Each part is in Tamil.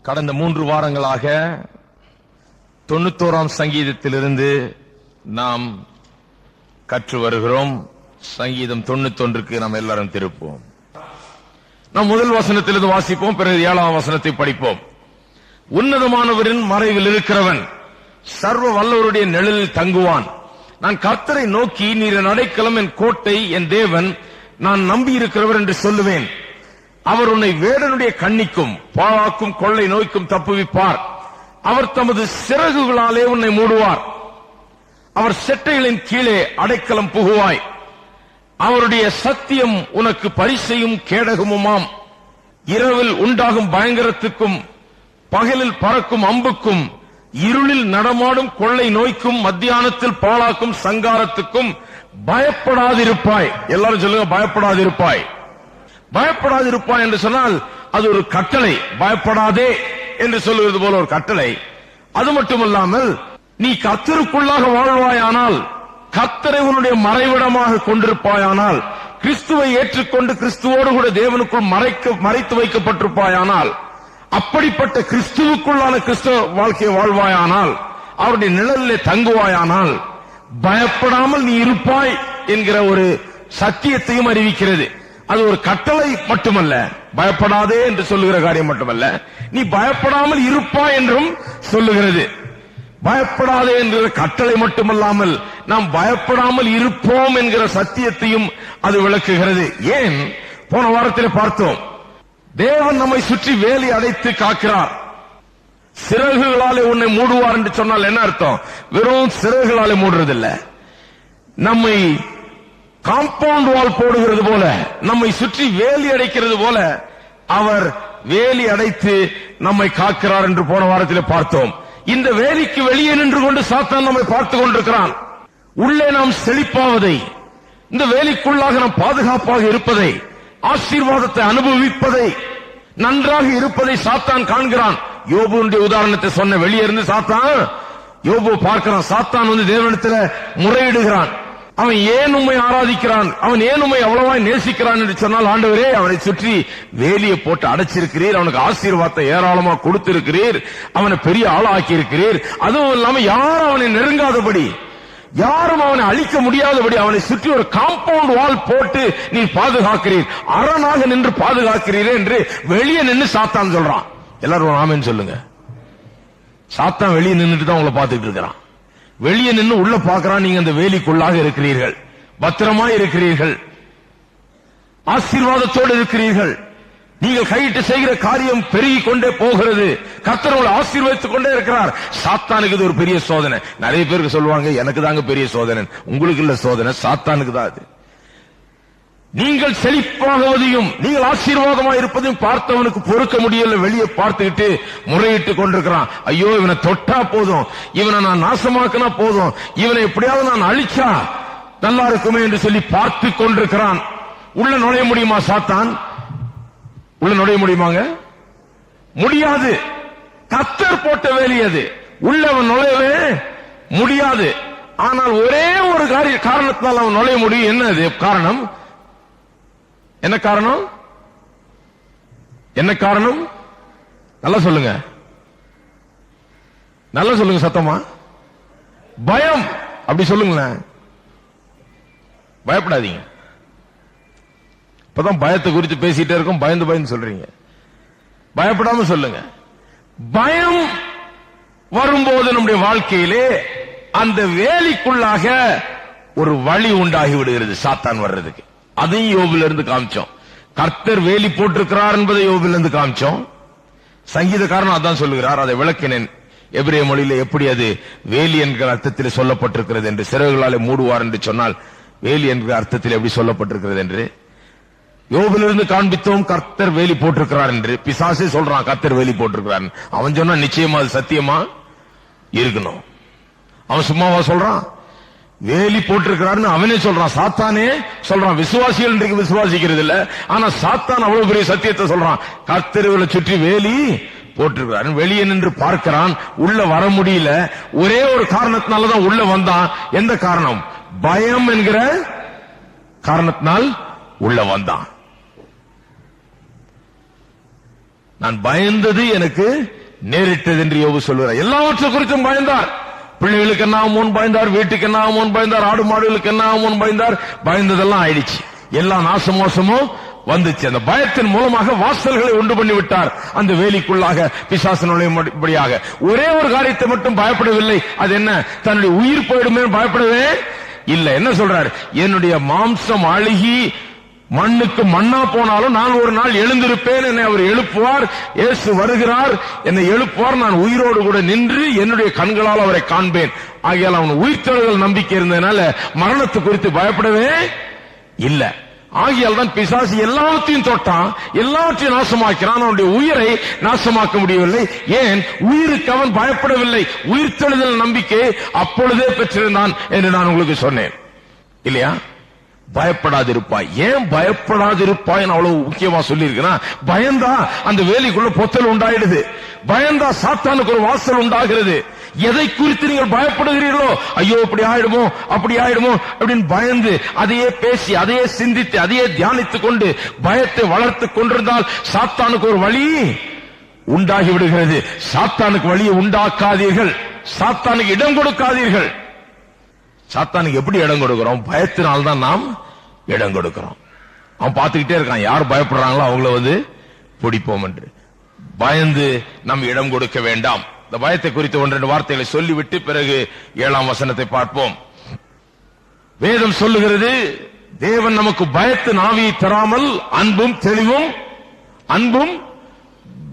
கடந்த 3 வாரங்களாக 91ஆம் சங்கீதத்திலிருந்து நாம் கற்று வருகிறோம். சங்கீதம் 91க்கு நாம் எல்லாரும் திருப்போம். நாம் முதல் வசனத்திலிருந்து வாசிப்போம், பிறகு 7ஆம் வசனத்தை படிப்போம். உன்னதமானவரின் மறைவில் இருக்கிறவன் சர்வ வல்லவருடைய நிழலில் தங்குவான். நான் கர்த்தரை நோக்கி, நீர் என் அடைக்கலம், என் கோட்டை, என் தேவன், நான் நம்பி இருக்கிறவர் என்று சொல்லுவேன். அவர் உன்னை வேடனுடைய கண்ணிக்கும் பாழாக்கும் கொள்ளை நோய்க்கும் தப்புவிப்பார். அவர் தமது சிறகுகளாலே உன்னை மூடுவார். அவர் செட்டைகளின் கீழே அடைக்கலம் புகுவாய். அவருடைய சத்தியம் உனக்கு பரிசையும் கேடகமுமாம். இரவில் உண்டாகும் பயங்கரத்துக்கும் பகலில் பறக்கும் அம்புக்கும் இருளில் நடமாடும் கொள்ளை நோய்க்கும் மத்தியானத்தில் பாழாக்கும் சங்காரத்துக்கும் பயப்படாதிருப்பாய். எல்லாரும் சொல்லுங்க, பயப்படாதிருப்பாய். பயப்படாதிருப்பாய் என்று சொன்னால் அது ஒரு கட்டளை. பயப்படாதே என்று சொல்லுவது போல ஒரு கட்டளை. அது மட்டுமல்லாமல், நீ கர்த்தருக்குள்ளாக வாழ்வாயானால், கர்த்தரை உன்னுடைய மறைவிடமாக கொண்டிருப்பாயானால், கிறிஸ்துவை ஏற்றுக்கொண்டு கிறிஸ்துவோடு கூட தேவனுக்குள் மறைத்து வைக்கப்பட்டிருப்பாயானால், அப்படிப்பட்ட கிறிஸ்துவுக்குள்ளான கிறிஸ்துவ வாழ்க்கையை வாழ்வாயானால், அவருடைய நிழலிலே தங்குவாயானால், பயப்படாமல் நீ இருப்பாய் என்கிற ஒரு சத்தியத்தையும் அறிவிக்கிறது. அது ஒரு கட்டளை மட்டுமல்ல, பயப்படாதே என்று சொல்லுகிற காரியம் மட்டுமல்ல, நீ பயப்படாமல் இருப்பாய் என்றும் சொல்லுகிறது. பயப்படாதே என்கிற கட்டளை மட்டுமல்லாமல் நாம் பயப்படாமல் இருப்போம் என்கிற சத்தியத்தையும் அது விளக்குகிறது. ஏன்? போன வாரத்தில் பார்த்தோம், தேவன் நம்மை சுற்றி வேலி அடைத்து காக்கிறார். சிறகுகளாலே உன்னை மூடுவார் என்று சொன்னால் என்ன அர்த்தம்? வெறும் சிறகுகளாலே மூடுறதில்லை, நம்மை காம்பவுண்ட் வால் போடுகிறது போல, நம்மை சுற்றி வேலி அடைக்கிறது போல அவர் வேலி அடைத்து நம்மை காக்கிறார் என்று போன வாரத்தில் பார்த்தோம். இந்த வேலிக்கு வெளியே நின்று கொண்டு சாத்தான் நம்மை பார்த்துக் கொண்டிருக்கிறான். உள்ளே நாம் செழிப்பாவதை, இந்த வேலிக்குள்ளாக நாம் பாதுகாப்பாக இருப்பதை, ஆசீர்வாதத்தை அனுபவிப்பதை, நன்றாக இருப்பதை சாத்தான் காண்கிறான். யோபுடைய உதாரணத்தை சொன்ன, வெளியே இருந்து சாத்தான் யோபு பார்க்கிறான். சாத்தான் வந்து தேவனிடத்தில் முறையிடுகிறான். அவன் ஏன் உம்மை ஆராதிக்கிறான், அவன் ஏன் உம்மை அவ்வளவாய் நேசிக்கிறான் என்று சொன்னால், ஆண்டவரே, அவனை சுற்றி வேலியை போட்டு அடைச்சிருக்கிறீர், அவனுக்கு ஆசீர்வாதத்தை ஏராளமா கொடுத்திருக்கிறீர், அவனை பெரிய ஆளாக்கி இருக்கிறீர். அதுவும் இல்லாம யாரும் அவனை நெருங்காதபடி, யாரும் அவனை அழிக்க முடியாதபடி அவனை சுற்றி ஒரு காம்பவுண்ட் வால் போட்டு நீ பாதுகாக்கிறீர், அரணாக நின்று பாதுகாக்கிறீர் என்று வெளியே நின்று சாத்தான் சொல்றான். எல்லாரும் ஆமென் சொல்லுங்க. சாத்தான் வெளியே நின்றுட்டு தான் உங்களை பார்த்துட்டு இருக்கிறான். வெளியே நின்று உள்ள பார்க்கிறான். நீங்க அந்த வேலிக்குள்ளாக இருக்கிறீர்கள், பத்திரமா இருக்கிறீர்கள், ஆசீர்வாதத்தோடு இருக்கிறீர்கள். நீங்கள் கையிட்டு செய்கிற காரியம் பெருகி கொண்டே போகிறது. கர்த்தர் உங்களை ஆசீர்வதித்துக் கொண்டே இருக்கிறார். சாத்தானுக்கு இது ஒரு பெரிய சோதனை. நிறைய பேருக்கு சொல்லுவாங்க, எனக்கு தாங்க பெரிய சோதனை. உங்களுக்கு இல்ல சோதனை, சாத்தானுக்கு தான் அது. நீங்கள் செழிப்பாகுவதையும் நீங்கள் ஆசீர்வாதமா இருப்பதையும் பார்த்தவனுக்கு பொறுக்க முடியல. வெளியே பார்த்துக்கிட்டு முறையிட்டு கொண்டிருக்கிறான். ஐயோ, இவனை தொட்டா போதும், இவனை நான் நாசமாக்கினா போதும், இவனை எப்படியாவது நான் அழிச்சா நல்லா இருக்குமே என்று சொல்லி பார்த்து கொண்டிருக்கிறான். உள்ள நுழைய முடியுமா சாத்தான்? உள்ள நுழைய முடியுமாங்க? முடியாது. கர்த்தர் போட்ட வேலி அது. உள்ள அவன் நுழையவே முடியாது. ஆனால் ஒரே ஒரு காரணத்தினால் அவன் நுழைய முடியும். என்ன அது காரணம்? என்ன காரணம்? என்ன காரணம்? நல்லா சொல்லுங்க, நல்லா சொல்லுங்க சத்தமா. பயம். அப்படி சொல்லுங்களேன். பயப்படாதீங்க. இப்பதான் பயத்தை குறித்து பேசிட்டே இருக்கோம், பயந்து பயந்து சொல்றீங்க. பயப்படாம சொல்லுங்க. பயம் வரும்போது நம்முடைய வாழ்க்கையிலே அந்த வேலிக்குள்ளாக ஒரு வழி உண்டாகி விடுகிறது சாத்தான் வர்றதுக்கு. அதையும் யோபில இருந்து காமிச்சோம். கர்த்தர் வேலி போட்டிருக்கிறார் என்பதை யோபில இருந்து காமிச்சோம். சங்கீதக்காரன் அதான் சொல்லுகிறார், அதை விளக்கினேன். எபிரேய மொழியில எப்படி அது வேலி என்கிற அர்த்தத்தில் சொல்லப்பட்டிருக்கிறது என்று, சிறகுகளாலே மூடுவார் என்று சொன்னால் வேலி என்கிற அர்த்தத்தில் எப்படி சொல்லப்பட்டிருக்கிறது என்று யோபிலிருந்து காண்பித்தோம். கர்த்தர் வேலி போட்டிருக்கிறார் என்று. பிசாசே சொல்றான் கர்த்தர் வேலி போட்டிருக்கிறார். அவன் சொன்னா நிச்சயமா அது சத்தியமா இருக்கணும். அவன் சும்மாவா சொல்றான்? வேலி போட்டிருக்கிறாருன்னு அவனே சொல்றான். சாத்தானே சொல்றான். விசுவாசிகள் இன்றைக்கு விசுவாசிக்கிறது இல்ல, ஆனா சாத்தான் அவ்வளவு பெரிய சத்தியத்தை சொல்றான். கர்த்தர்களை சுற்றி வேலி போட்டிருக்கிறார். வெளியே நின்று பார்க்கிறான், உள்ள வர முடியல. ஒரே ஒரு காரணத்தினாலதான் உள்ள வந்தான். எந்த காரணம்? பயம் என்கிற காரணத்தினால் உள்ள வந்தான். நான் பயந்தது எனக்கு நேரிட்டது என்று யோபு சொல்கிறார். எல்லாவற்றை குறித்தும் பயந்தார். பிள்ளைகளுக்கு என்ன ஆகுமோன்னு பயந்தார், வீட்டுக்கு என்ன ஆகுமோன்னு பயந்தார், ஆடு மாடுகளுக்கு என்ன ஆகுமோன்னு பயந்தார். பயந்ததெல்லாம் ஆயிடுச்சு, எல்லாம் நாசமோசமும் வந்துச்சு. அந்த பயத்தின் மூலமாக வாசல்களை உண்டு பண்ணி விட்டார். அந்த வேலிக்குள்ளாக பிசாசு நுழையும்படியாக ஒரே ஒரு காரியத்தை மட்டும் பயப்படவில்லை. அது என்ன? தன்னுடைய உயிர் போயிடுமே பயப்படவே இல்லை. என்ன சொல்றார்? என்னுடைய மாம்சம் அழுகி மண்ணுக்கு மண்ணா போனாலும் நான் ஒரு நாள் எழுந்திருப்பேன், என்னை அவர் எழுப்புவார். இயேசு வருகிறார், என்னை எழுப்புவார், நான் உயிரோடு கூட நின்று என்னுடைய கண்களால் அவரை காண்பேன். ஆகையால் அவன் உயிர்த்தெழுதல் நம்பிக்கை இருந்ததுனால மரணத்தை குறித்து பயப்படவே இல்லை. ஆகியால் தான் பிசாசு எல்லாத்தையும் தொட்டான், எல்லாவற்றையும் நாசமாக்கிறான். அவனுடைய உயிரை நாசமாக்க முடியவில்லை. ஏன்? உயிருக்கு அவன் பயப்படவில்லை. உயிர்த்தெழுதல் நம்பிக்கை அப்பொழுதே பெற்றிருந்தான் என்று நான் உங்களுக்கு சொன்னேன் இல்லையா? பயப்படாதிருப்பாய். ஏன் பயப்படாதிருப்பாய் அவ்வளவு முக்கியமா சொல்லி இருக்கிறான்? பயந்தா அந்த வேலிக்குள்ள பொத்தல் உண்டாயிடுது. பயந்தா சாத்தானுக்கு ஒரு வாசல் உண்டாகிறது. எதை குறித்து நீங்கள் பயப்படுகிறீர்களோ, ஐயோ இப்படி ஆயிடுமோ அப்படி ஆயிடுமோ அப்படின்னு பயந்து அதையே பேசி அதையே சிந்தித்து அதையே தியானித்துக் கொண்டு பயத்தை வளர்த்துக் கொண்டிருந்தால் சாத்தானுக்கு ஒரு வழி உண்டாகி விடுகிறது. சாத்தானுக்கு வழியை உண்டாக்காதீர்கள், சாத்தானுக்கு இடம் கொடுக்காதீர்கள். சாத்தானுக்கு எப்படி இடம் கொடுக்கிறோம்? பயத்தினால்தான் நாம் இடம் கொடுக்கிறோம். அவன் பார்த்துக்கிட்டே இருக்கான், யார் பயப்படுறாங்களோ அவங்கள பிடிப்போம் என்று. பயந்து நாம் இடம் கொடுக்க வேண்டாம். இந்த பயத்தை குறித்து 1-2 வார்த்தைகளை சொல்லிவிட்டு பிறகு 7ஆம் வசனத்தை பார்ப்போம். வேதம் சொல்லுகிறது, தேவன் நமக்கு பயத்தின் ஆவியை தராமல் அன்பும் தெளிவும், அன்பும்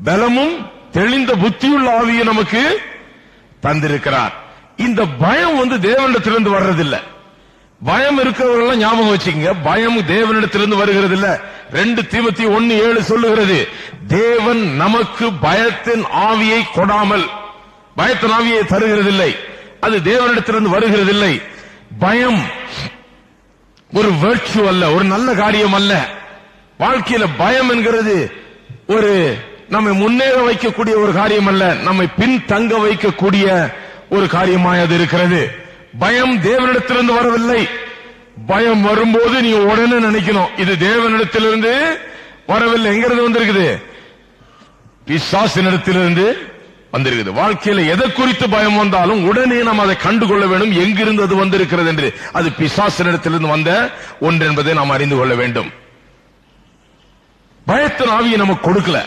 பலமும் தெளிந்த புத்தியுள்ள ஆவியை நமக்கு தந்திருக்கிறார். இந்த பயம் தேவனிடத்திலிருந்து வர்றதில்லை. பயம் இருக்கிறவர்கள் ஞாபகம் வச்சுக்கங்க, பயம் தேவனிடத்திலிருந்து வருகிறது இல்ல. 2 தீமோத்தேயு 1:7 சொல்லுகிறது, தேவன் நமக்கு பயத்தின் ஆவியை கொடாமல், பயத்தின் ஆவியை தருகிறதில்லை. அது தேவனிடத்திலிருந்து வருகிறதில்லை. பயம் ஒரு வெர்ச்சு அல்ல, ஒரு நல்ல காரியம் அல்ல. வாழ்க்கையில பயம் என்கிறது ஒரு நம்மை முன்னேற வைக்கக்கூடிய ஒரு காரியம் அல்ல, நம்மை பின் தங்க வைக்கக்கூடிய ஒரு காரியமாய் அது இருக்கிறது. பயம் தேவனிடத்திலிருந்து வரவில்லை. பயம் வரும்போது நீங்க உடனே நினைக்கணும், இது தேவனிடத்திலிருந்து வரவில்லை. எங்கிருந்து வந்திருக்குது? பிசாசினிடத்திலிருந்து வந்திருக்குது. வாழ்க்கையில எதை குறித்து பயம் வந்தாலும் உடனே நாம் அதை கண்டுகொள்ள வேண்டும், எங்கிருந்து அது வந்திருக்கிறது என்று. அது பிசாசினிடத்திலிருந்து வந்த ஒன்று என்பதை நாம் அறிந்து கொள்ள வேண்டும். பயத்தின் ஆவியை நமக்கு கொடுக்கல.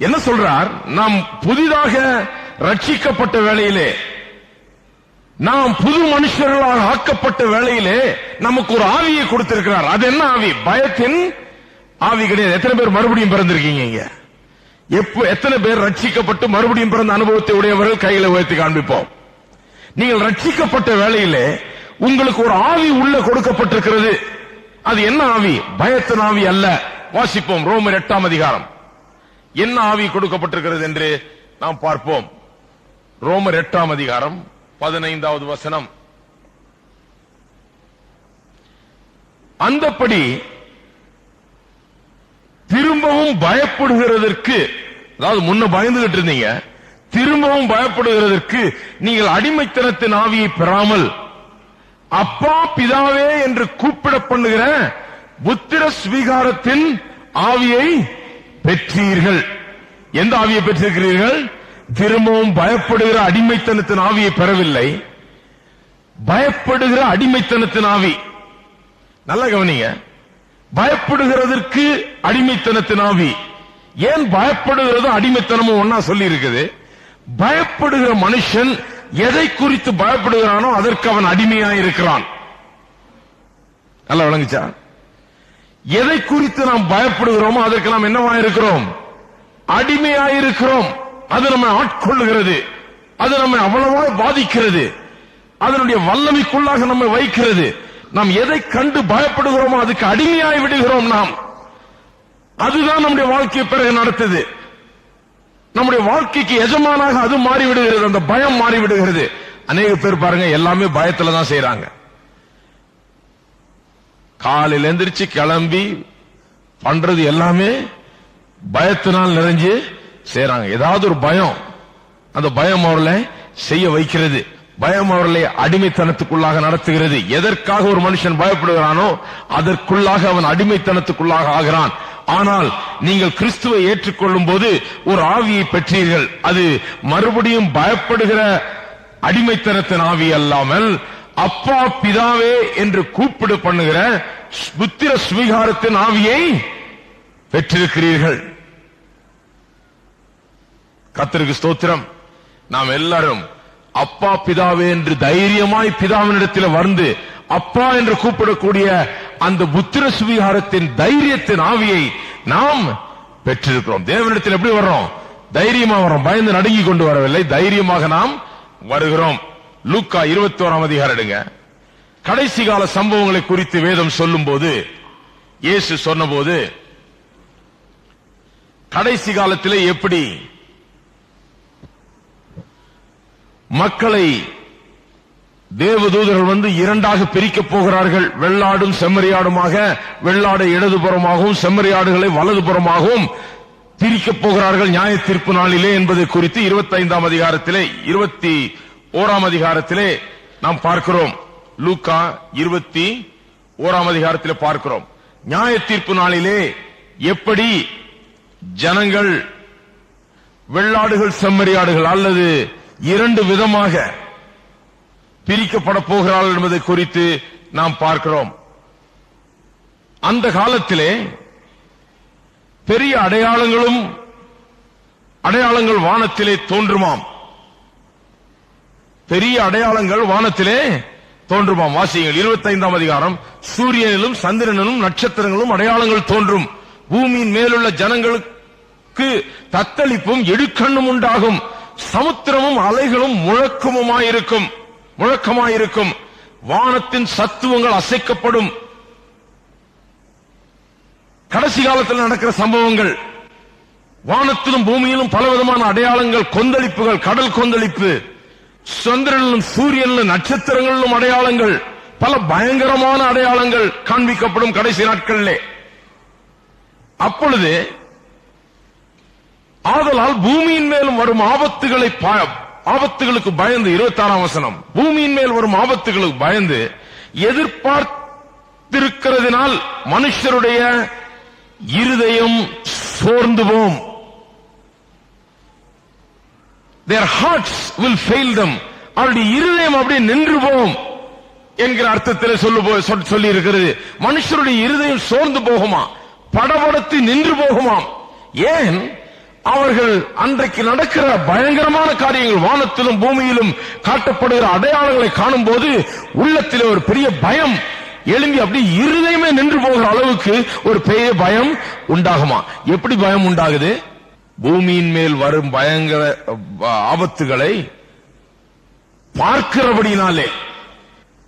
என்ன சொல்றார்? நாம் புதிதாக ரட்சிக்கப்பட்ட வேளையிலே, நாம் புது மனுஷர்களாக ஆக்கப்பட்ட வேளையிலே நமக்கு ஒரு ஆவியை கொடுத்திருக்கிறார். அது என்ன ஆவி? பயத்தின் ஆவி கிடையாது. எத்தனை பேர் மறுபடியும் பிறந்திருக்கீங்க இங்க? எத்தனை பேர் ரட்சிக்கப்பட்டு மறுபடியும் பிறந்த அனுபவத்தை உடையவர்கள் கையில உயர்த்தி காண்பிப்போம். நீங்கள் ரட்சிக்கப்பட்ட வேளையிலே உங்களுக்கு ஒரு ஆவி உள்ள கொடுக்கப்பட்டிருக்கிறது. அது என்ன ஆவி? பயத்தின் ஆவி அல்ல. வாசிப்போம் ரோமர் 8ஆம் அதிகாரம். என்ன ஆவி கொடுக்கப்பட்டிருக்கிறது என்று நாம் பார்ப்போம். ரோமர் 8ஆம் அதிகாரம் 15வது வசனம். அந்தப்படி திரும்பவும் பயப்படுகிறதற்கு, அதாவது முன்ன பயந்துகிட்டு இருந்தீங்க, திரும்பவும் பயப்படுகிறதற்கு நீங்கள் அடிமைத்தனத்தின் ஆவியை பெறாமல் அப்பா பிதாவே என்று கூப்பிட பண்ணுகிற புத்திர ஸ்வீகாரத்தின் ஆவியை பெற்றீர்கள். எந்த ஆவியை பெற்றிருக்கிறீர்கள்? திரும்பவும் பயப்படுகிற அடிமைத்தனத்தின் ஆவியை பெறவில்லை, பயப்படுகிற அடிமைத்தனத்தின் ஆவி. நல்ல கவனிங்க, பயப்படுகிறதற்கு அடிமைத்தனத்தின் ஆவி. ஏன் பயப்படுகிறது அடிமைத்தனமும் ஒன்னா சொல்லி இருக்குது? பயப்படுகிற மனுஷன் எதை குறித்து பயப்படுகிறானோ அதற்கு அவன் அடிமையாயிருக்கிறான். நல்லா விளங்குச்சா? எதை குறித்து நாம் பயப்படுகிறோமோ அதற்கு நாம் என்னவாயிருக்கிறோம்? அடிமையாயிருக்கிறோம். அது நம்மை ஆட்கொள்ளுகிறது, அது நம்மை அவ்வளவா பாதிக்கிறது, அதனுடைய வல்லமைக்குள்ளாக நம்மை வைக்கிறது. நாம் எதை கண்டு பயப்படுகிறோமோ அதுக்கு அடிமையாய் விடுகிறோம் நாம். அதுதான் நம்முடைய வாழ்க்கையை பிறகு நடத்துது. நம்முடைய வாழ்க்கைக்கு எஜமானாக அது மாறிவிடுகிறது, அந்த பயம் மாறிவிடுகிறது. அநேக பேர் பாருங்க, எல்லாமே பயத்துல தான் செய்யறாங்க. காலையில் எந்திரிச்சு கிளம்பி பண்றது எல்லாமே பயத்தினால் நிறைஞ்சு செய்யறாங்க. ஏதாவது ஒரு பயம், அந்த பயம் அவர்களை செய்ய வைக்கிறது, பயம் அவர்களை அடிமைத்தனத்துக்குள்ளாக நடத்துகிறது. எதற்காக ஒரு மனுஷன் பயப்படுகிறானோ அதற்குள்ளாக அவன் அடிமைத்தனத்துக்குள்ளாக ஆகிறான். ஆனால் நீங்கள் கிறிஸ்துவை ஏற்றுக்கொள்ளும் போது ஒரு ஆவியை பெற்றீர்கள். அது மறுபடியும் பயப்படுகிற அடிமைத்தனத்தின் ஆவி அல்லாமல் அப்பா பிதாவே என்று கூப்பிடு பண்ணுகிற புத்திர சுவீகாரத்தின் ஆவியை பெற்றிருக்கிறீர்கள். கர்த்தருக்கு ஸ்தோத்திரம். நாம் எல்லாரும் அப்பா பிதாவே என்று தைரியமாய் பிதாவினிடத்தில் வந்து அப்பா என்று கூப்பிடக்கூடிய அந்த புத்திர சுவீகாரத்தின் தைரியத்தின் ஆவியை நாம் பெற்றிருக்கிறோம். தேவனிடத்தில் எப்படி வர்றோம்? தைரியமா வரோம். பயந்து நடுங்கி கொண்டு வரவில்லை, தைரியமாக நாம் வருகிறோம். லூக்கா 21ஆம் அதிகாரம் எடுங்க. கடைசி கால சம்பவங்களை குறித்து வேதம் சொல்லும் போது, இயேசு சொன்னபோது கடைசி காலத்திலே எப்படி மக்களை தேவதூதர்கள் வந்து இரண்டாக பிரிக்கப் போகிறார்கள், வெள்ளாடும் செம்மறியாடுமாக, வெள்ளாடை இடதுபுறமாகவும் செம்மறியாடுகளை வலதுபுறமாகவும் பிரிக்கப் போகிறார்கள் நியாய தீர்ப்பு நாளிலே என்பதை குறித்து 25ஆம் அதிகாரத்திலே 21ஆம் அதிகாரத்திலே நாம் பார்க்கிறோம். லூக்கா 21ஆம் அதிகாரத்திலே பார்க்கிறோம். நியாய தீர்ப்பு நாளிலே எப்படி ஜனங்கள் வெள்ளாடுகள் செம்மறியாடுகள் அல்லது இரண்டு விதமாக பிரிக்கப்பட போகிறார்கள் என்பதை குறித்து நாம் பார்க்கிறோம். அந்த காலத்திலே பெரிய அடையாளங்கள் வானத்திலே தோன்றுமாம். பெரிய அடையாளங்கள் வானத்திலே தோன்றுமாம். வாசியுங்கள் 25ஆம் அதிகாரம். சூரியனிலும் சந்திரனிலும் நட்சத்திரங்களும் அடையாளங்கள் தோன்றும். பூமியின் மேலுள்ள ஜனங்களுக்கு தத்தளிப்பும் இடுக்கண்ணும் உண்டாகும். சமுத்திரமும் அலைகளும் முழக்கமாயிருக்கும். வானத்தின் சத்துவங்கள் அசைக்கப்படும். கடைசி காலத்தில் நடக்கிற சம்பவங்கள். வானத்திலும் பூமியிலும் பலவிதமான அடையாளங்கள், கொந்தளிப்புகள், கடல் கொந்தளிப்பு, சந்திரனிலும் சூரியனிலும் நட்சத்திரங்களிலும் அடையாளங்கள், பல பயங்கரமான அடையாளங்கள் காண்பிக்கப்படும் கடைசி நாட்களிலே. அப்பொழுது ஆதலால் பூமியின் மேலும் வரும் ஆபத்துகளுக்கு பயந்து, 26ஆம் வசனம், பூமியின் மேல் வரும் ஆபத்துகளுக்கு பயந்து எதிர்பார்த்திருக்கிறதுனால் மனுஷருடைய இருதயம் சோர்ந்து போம். Their hearts will fail them. அவருடைய இருதயம் அப்படியே நின்று போம் என்கிற அர்த்தத்தில் சொல்லி இருக்கிறது. மனுஷருடைய இருதயம் சோர்ந்து போகுமா, படபடத்து நின்று போகுமாம். ஏன்? அவர்கள் அன்றைக்கு நடக்கிற பயங்கரமான காரியங்கள், வானத்திலும் பூமியிலும் காட்டப்படுகிற அடையாளங்களை காணும் போது உள்ளத்தில் ஒரு பெரிய பயம் எழும்பி அப்படி இருதயமே நின்று போகிற அளவுக்கு ஒரு பெரிய பயம் உண்டாகுமா. எப்படி பயம் உண்டாகுது? பூமியின் மேல் வரும் பயங்கர ஆபத்துகளை பார்க்கிறபடினாலே,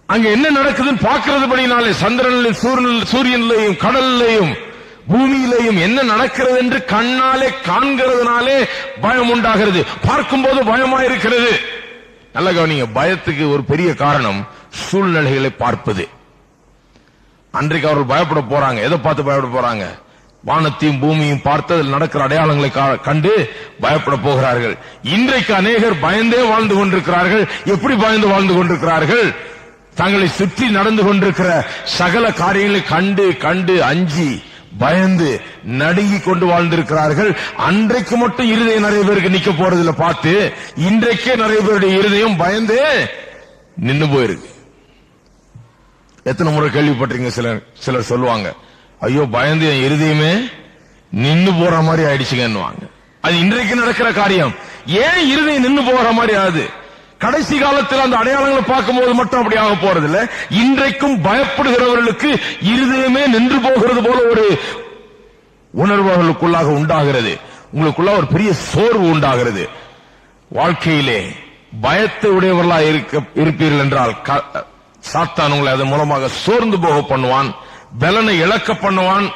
அங்க என்ன நடக்குதுன்னு பார்க்கிறதுபடினாலே, சந்திரனிலும் சூரியனிலையும் கடலிலையும் பூமியிலையும் என்ன நடக்கிறது என்று கண்ணாலே காண்கிறதுனாலே பயம் உண்டாகிறது. பார்க்கும்போது பயமா இருக்கிறது. நல்ல கவனிங்க, பயத்துக்கு ஒரு பெரிய காரணம் சூழ்நிலைகளை பார்ப்பது. அன்றைக்கு அவர்கள் பயப்பட போறாங்க. எதை பார்த்து பயப்பட போறாங்க? வானத்தையும் பூமியும் பார்த்து அதில் நடக்கிற அடையாளங்களை கண்டு பயப்பட போகிறார்கள். இன்றைக்கு அநேகர் பயந்தே வாழ்ந்து கொண்டிருக்கிறார்கள். எப்படி பயந்து வாழ்ந்து கொண்டிருக்கிறார்கள்? தங்களை சுற்றி நடந்து கொண்டிருக்கிற சகல காரியங்களை கண்டு கண்டு அஞ்சி பயந்து நடுங்கி கொண்டு வாழ்ந்திருக்கிறார்கள். அன்றைக்கு மட்டும் இருதயம் நிறைய பேருக்கு நிக்க போறதுல பார்த்து இன்றைக்கே நிறைய பேருடைய இருதயம் பயந்து நின்னு போயிருக்கு. எத்தனை முறை கேள்விப்பட்டிருங்க? சிலர் சொல்லுவாங்க, ஐயோ பயந்து என் இருதயமே நின்னு போற மாதிரி ஆயிடுச்சுங்கன்னுவாங்க. அது இன்றைக்கு நடக்கிற காரியம். ஏன் இருதயம் நின்னு போற மாதிரி ஆகுது? கடைசி காலத்தில் அந்த அடையாளங்களை பார்க்கும்போது மட்டும் அப்படி ஆக போறதில்லை. இன்றைக்கும் பயப்படுகிறவர்களுக்கு இருதயமே நின்று போகிறது போல ஒரு உணர்வு அவர்களுக்குள்ளாக உண்டாகிறது. உங்களுக்குள்ள ஒரு பெரிய சோர்வு உண்டாகிறது. வாழ்க்கையிலே பயத்தை உடையவர்களா இருப்பீர்கள் என்றால் சாத்தான் உங்களை அதன் மூலமாக சோர்ந்து போக பண்ணுவான், பலனை இழக்க பண்ணுவான்.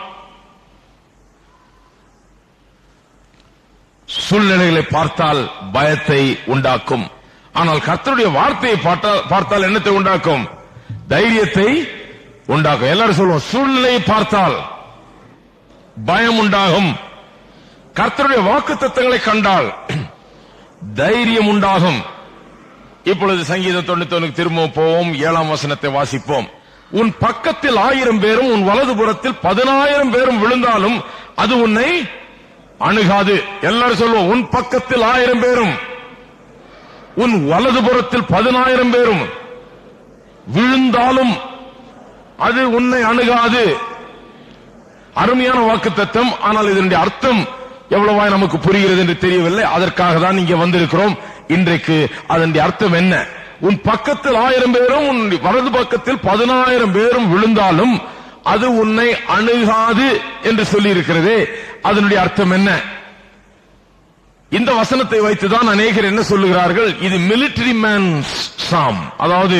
சூழ்நிலைகளை பார்த்தால் பயத்தை உண்டாக்கும். ஆனால் கர்த்தருடைய வார்த்தையை பார்த்தால் என்னத்தை உண்டாக்கும்? தைரியத்தை உண்டாக்கும். எல்லாரும் சொல்லுவோம், சூழ்நிலையை பார்த்தால் பயம் உண்டாகும், கர்த்தருடைய வாக்குத்தத்தங்களை கண்டால் தைரியம் உண்டாகும். இப்பொழுது சங்கீதம் 91 திரும்பவும் போவோம். 7ஆம் வசனத்தை வாசிப்போம். உன் பக்கத்தில் 1000 பேரும் உன் வலதுபுறத்தில் 10,000 பேரும் விழுந்தாலும் அது உன்னை அணுகாது. எல்லாரும் சொல்லுவோம், உன் பக்கத்தில் 1000 பேரும் உன் வலதுபுறத்தில் 10,000 பேரும் விழுந்தாலும் அது உன்னை அணுகாது. அருமையான வாக்குத்தத்தம். ஆனால் இதனுடைய அர்த்தம் எவ்வளவாய் நமக்கு புரிகிறது என்று தெரியவில்லை. அதற்காக தான் இங்கே வந்திருக்கிறோம். இன்றைக்கு அதனுடைய அர்த்தம் என்ன? உன் பக்கத்தில் 1000 பேரும் உன் வலது பக்கத்தில் 10,000 பேரும் விழுந்தாலும் அது உன்னை அணுகாது என்று சொல்லி இருக்கிறது. அதனுடைய அர்த்தம் என்ன? இந்த வசனத்தை வைத்துதான் அநேகர் என்ன சொல்லுகிறார்கள், இது மிலிட்டரி மேன்ஸ் சாம், அதாவது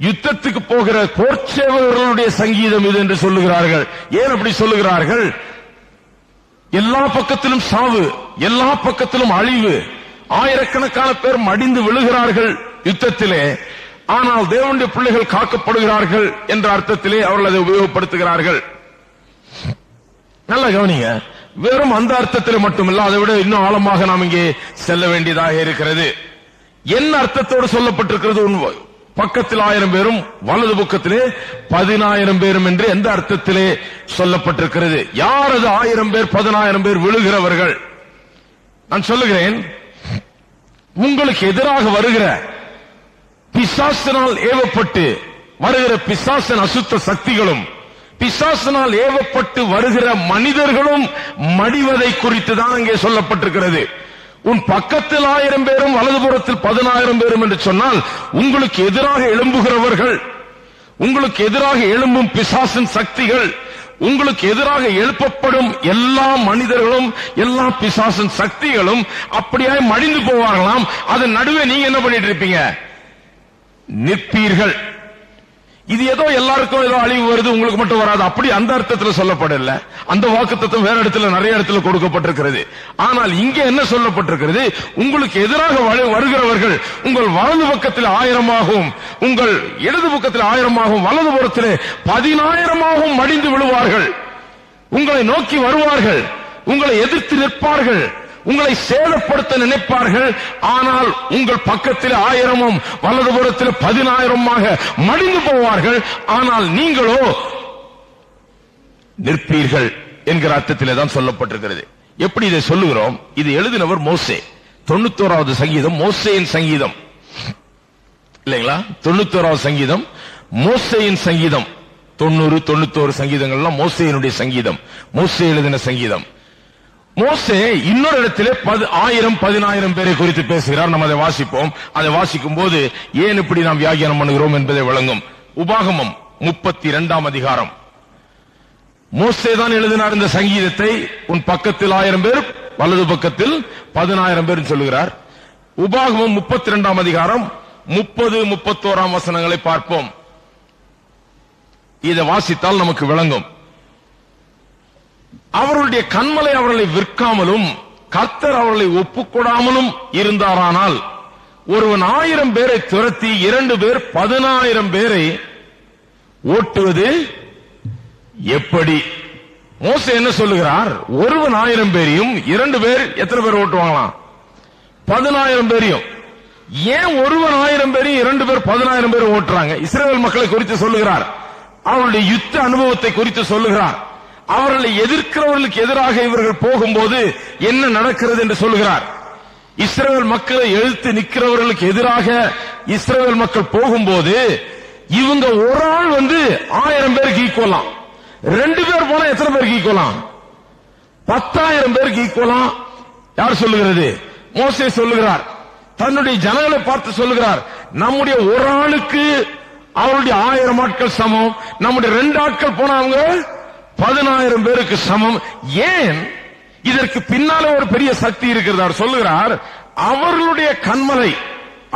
யுத்தத்துக்கு போகிற போர்ச்சேவர்களுடைய சங்கீதம் இது என்று சொல்லுகிறார்கள். ஏன் அப்படி சொல்லுகிறார்கள்? எல்லா பக்கத்திலும் சாவு, எல்லா பக்கத்திலும் அழிவு, ஆயிரக்கணக்கான பேர் மடிந்து விழுகிறார்கள் யுத்தத்திலே. ஆனால் தேவனுடைய பிள்ளைகள் காக்கப்படுகிறார்கள் என்ற அர்த்தத்திலே அவர்கள் அதை உபயோகப்படுத்துகிறார்கள். நல்ல கவனிங்க, வெறும் அந்த அர்த்தத்தில் மட்டுமல்ல, அதை விட இன்னும் ஆழமாக நாம் இங்கே செல்ல வேண்டியதாக இருக்கிறது. என்ன அர்த்தத்தோடு சொல்லப்பட்டிருக்கிறது? பக்கத்தில் 1000 பேரும் வலது பக்கத்திலே 10,000 பேரும் என்று எந்த அர்த்தத்திலே சொல்லப்பட்டிருக்கிறது? யார் அது 1000 பேர் 10,000 பேர் விழுகிறவர்கள்? நான் சொல்லுகிறேன், உங்களுக்கு எதிராக வருகிற பிசாசினால் ஏவப்பட்டு வருகிற பிசாசின் அசுத்த சக்திகளும் பிசாசினால் ஏவப்பட்டு வருகிற மனிதர்களும் மடிவதை குறித்து தான் அங்கே சொல்லப்பட்டிருக்கிறது. உன் பக்கத்தில் 1000 பேரும் வலதுபுறத்தில் 10,000 பேரும் என்று சொன்னால் உங்களுக்கு எதிராக எழும்புகிறவர்கள், உங்களுக்கு எதிராக எழும்பும் பிசாசின் சக்திகள், உங்களுக்கு எதிராக எழுப்பப்படும் எல்லா மனிதர்களும் எல்லா பிசாசின் சக்திகளும் அப்படியாய் மடிந்து போவார்களாம். அதன் நடுவே நீங்க என்ன பண்ணிட்டு இருப்பீங்க? நிற்பீர்கள். இது ஏதோ எல்லாருக்கும் ஏதோ அழிவு வருது, உங்களுக்கு மட்டும் வராது, அப்படி அந்த அர்த்தத்தில் சொல்லப்படல. அந்த வாக்குத்தத்தம் வேற இடத்துல நிறைய இடத்துல கொடுக்கப்பட்டிருக்கிறது. ஆனால் இங்கே என்ன சொல்லப்பட்டிருக்கிறது? உங்களுக்கு எதிராக வருகிறவர்கள் உங்கள் வலது பக்கத்தில் 1000-ஆகவும் உங்கள் இடது பக்கத்தில் 1000-ஆகவும் வலது புறத்திலே 10,000-ஆகவும் மடிந்து விழுவார்கள். உங்களை நோக்கி வருவார்கள், உங்களை எதிர்த்து நிற்பார்கள், உங்களை சேதப்படுத்த நினைப்பார்கள். ஆனால் உங்கள் பக்கத்தில் 1000-ம் வலதுபுறத்தில் 10,000-மாக மடிந்து போவார்கள். ஆனால் நீங்களோ நிற்பீர்கள் என்கிற அர்த்தத்திலே தான் சொல்லப்பட்டிருக்கிறது. எப்படி இதை சொல்லுகிறோம்? இது எழுதினவர் மோசே. 91வது சங்கீதம் மோசேயின் சங்கீதம் இல்லைங்களா? 91வது சங்கீதம் மோசேயின் சங்கீதம். 90, 91 சங்கீதங்கள்லாம் மோசேயினுடைய சங்கீதம், மோசே எழுதின சங்கீதம். மோசே இன்னொரு இடத்திலே 1000 10,000 பேரை குறித்து பேசுகிறார். நாம் அதை வாசிப்போம். அதை வாசிக்கும் போது ஏன் இப்படி நாம் வியாக்கியானம் பண்ணுகிறோம் என்பதை விளங்கும். உபாகமம் 32ஆம் அதிகாரம். மோசே தான் எழுதினார் இந்த சங்கீதத்தை. உன் பக்கத்தில் 1000 பேர் வலது பக்கத்தில் 10,000 பேர் சொல்லுகிறார். உபாகமம் 32ஆம் அதிகாரம் 30, 31 வசனங்களை பார்ப்போம். இதை வாசித்தால் நமக்கு விளங்கும். அவர்களுடைய கண்மலை அவர்களை விற்காமலும் கர்த்தர் அவர்களை ஒப்புக்கொடாமலும் இருந்தாரானால் ஒருவன் 1000 பேரை துரத்தி 2 பேர் 10,000 பேரை ஓட்டுவது எப்படி? மோசே என்ன சொல்லுகிறார்? ஒருவன் 1000 பேரையும் 2 பேர் எத்தனை பேர் ஓட்டுவாங்களாம்? 10,000 பேரையும். ஏன் ஒருவன் 1000 பேரையும் 2 பேர் 10,000 பேர் ஓட்டுறாங்க? இஸ்ரவேல் மக்களை குறித்து சொல்லுகிறார். அவருடைய யுத்த அனுபவத்தை குறித்து சொல்லுகிறார். அவர்களை எதிர்க்கிறவர்களுக்கு எதிராக இவர்கள் போகும்போது என்ன நடக்கிறது என்று சொல்லுகிறார். இஸ்ரவேல் மக்களை எதிர்த்து நிற்கிறவர்களுக்கு எதிராக இஸ்ரவேல் மக்கள் போகும்போது இவங்க ஒரு ஆள் 1000 பேருக்கு ஈக்குவலாம். 2 பேர் போனா எத்தனை பேருக்கு ஈக்குவலாம்? 10,000 பேருக்கு ஈக்குவலாம். யார் சொல்லுகிறது? மோசே சொல்லுகிறார். தன்னுடைய ஜனங்களை பார்த்து சொல்லுகிறார், நம்முடைய ஒரு ஆளுக்கு அவருடைய 1000 ஆட்கள் சமம், நம்முடைய 2 ஆட்கள் போனவங்க 10,000 பேருக்கு சமம். ஏன்? இதற்கு பின்னாலே ஒரு பெரிய சக்தி இருக்கிறது. அவர் சொல்லுகிறார், அவர்களுடைய கண்மலை,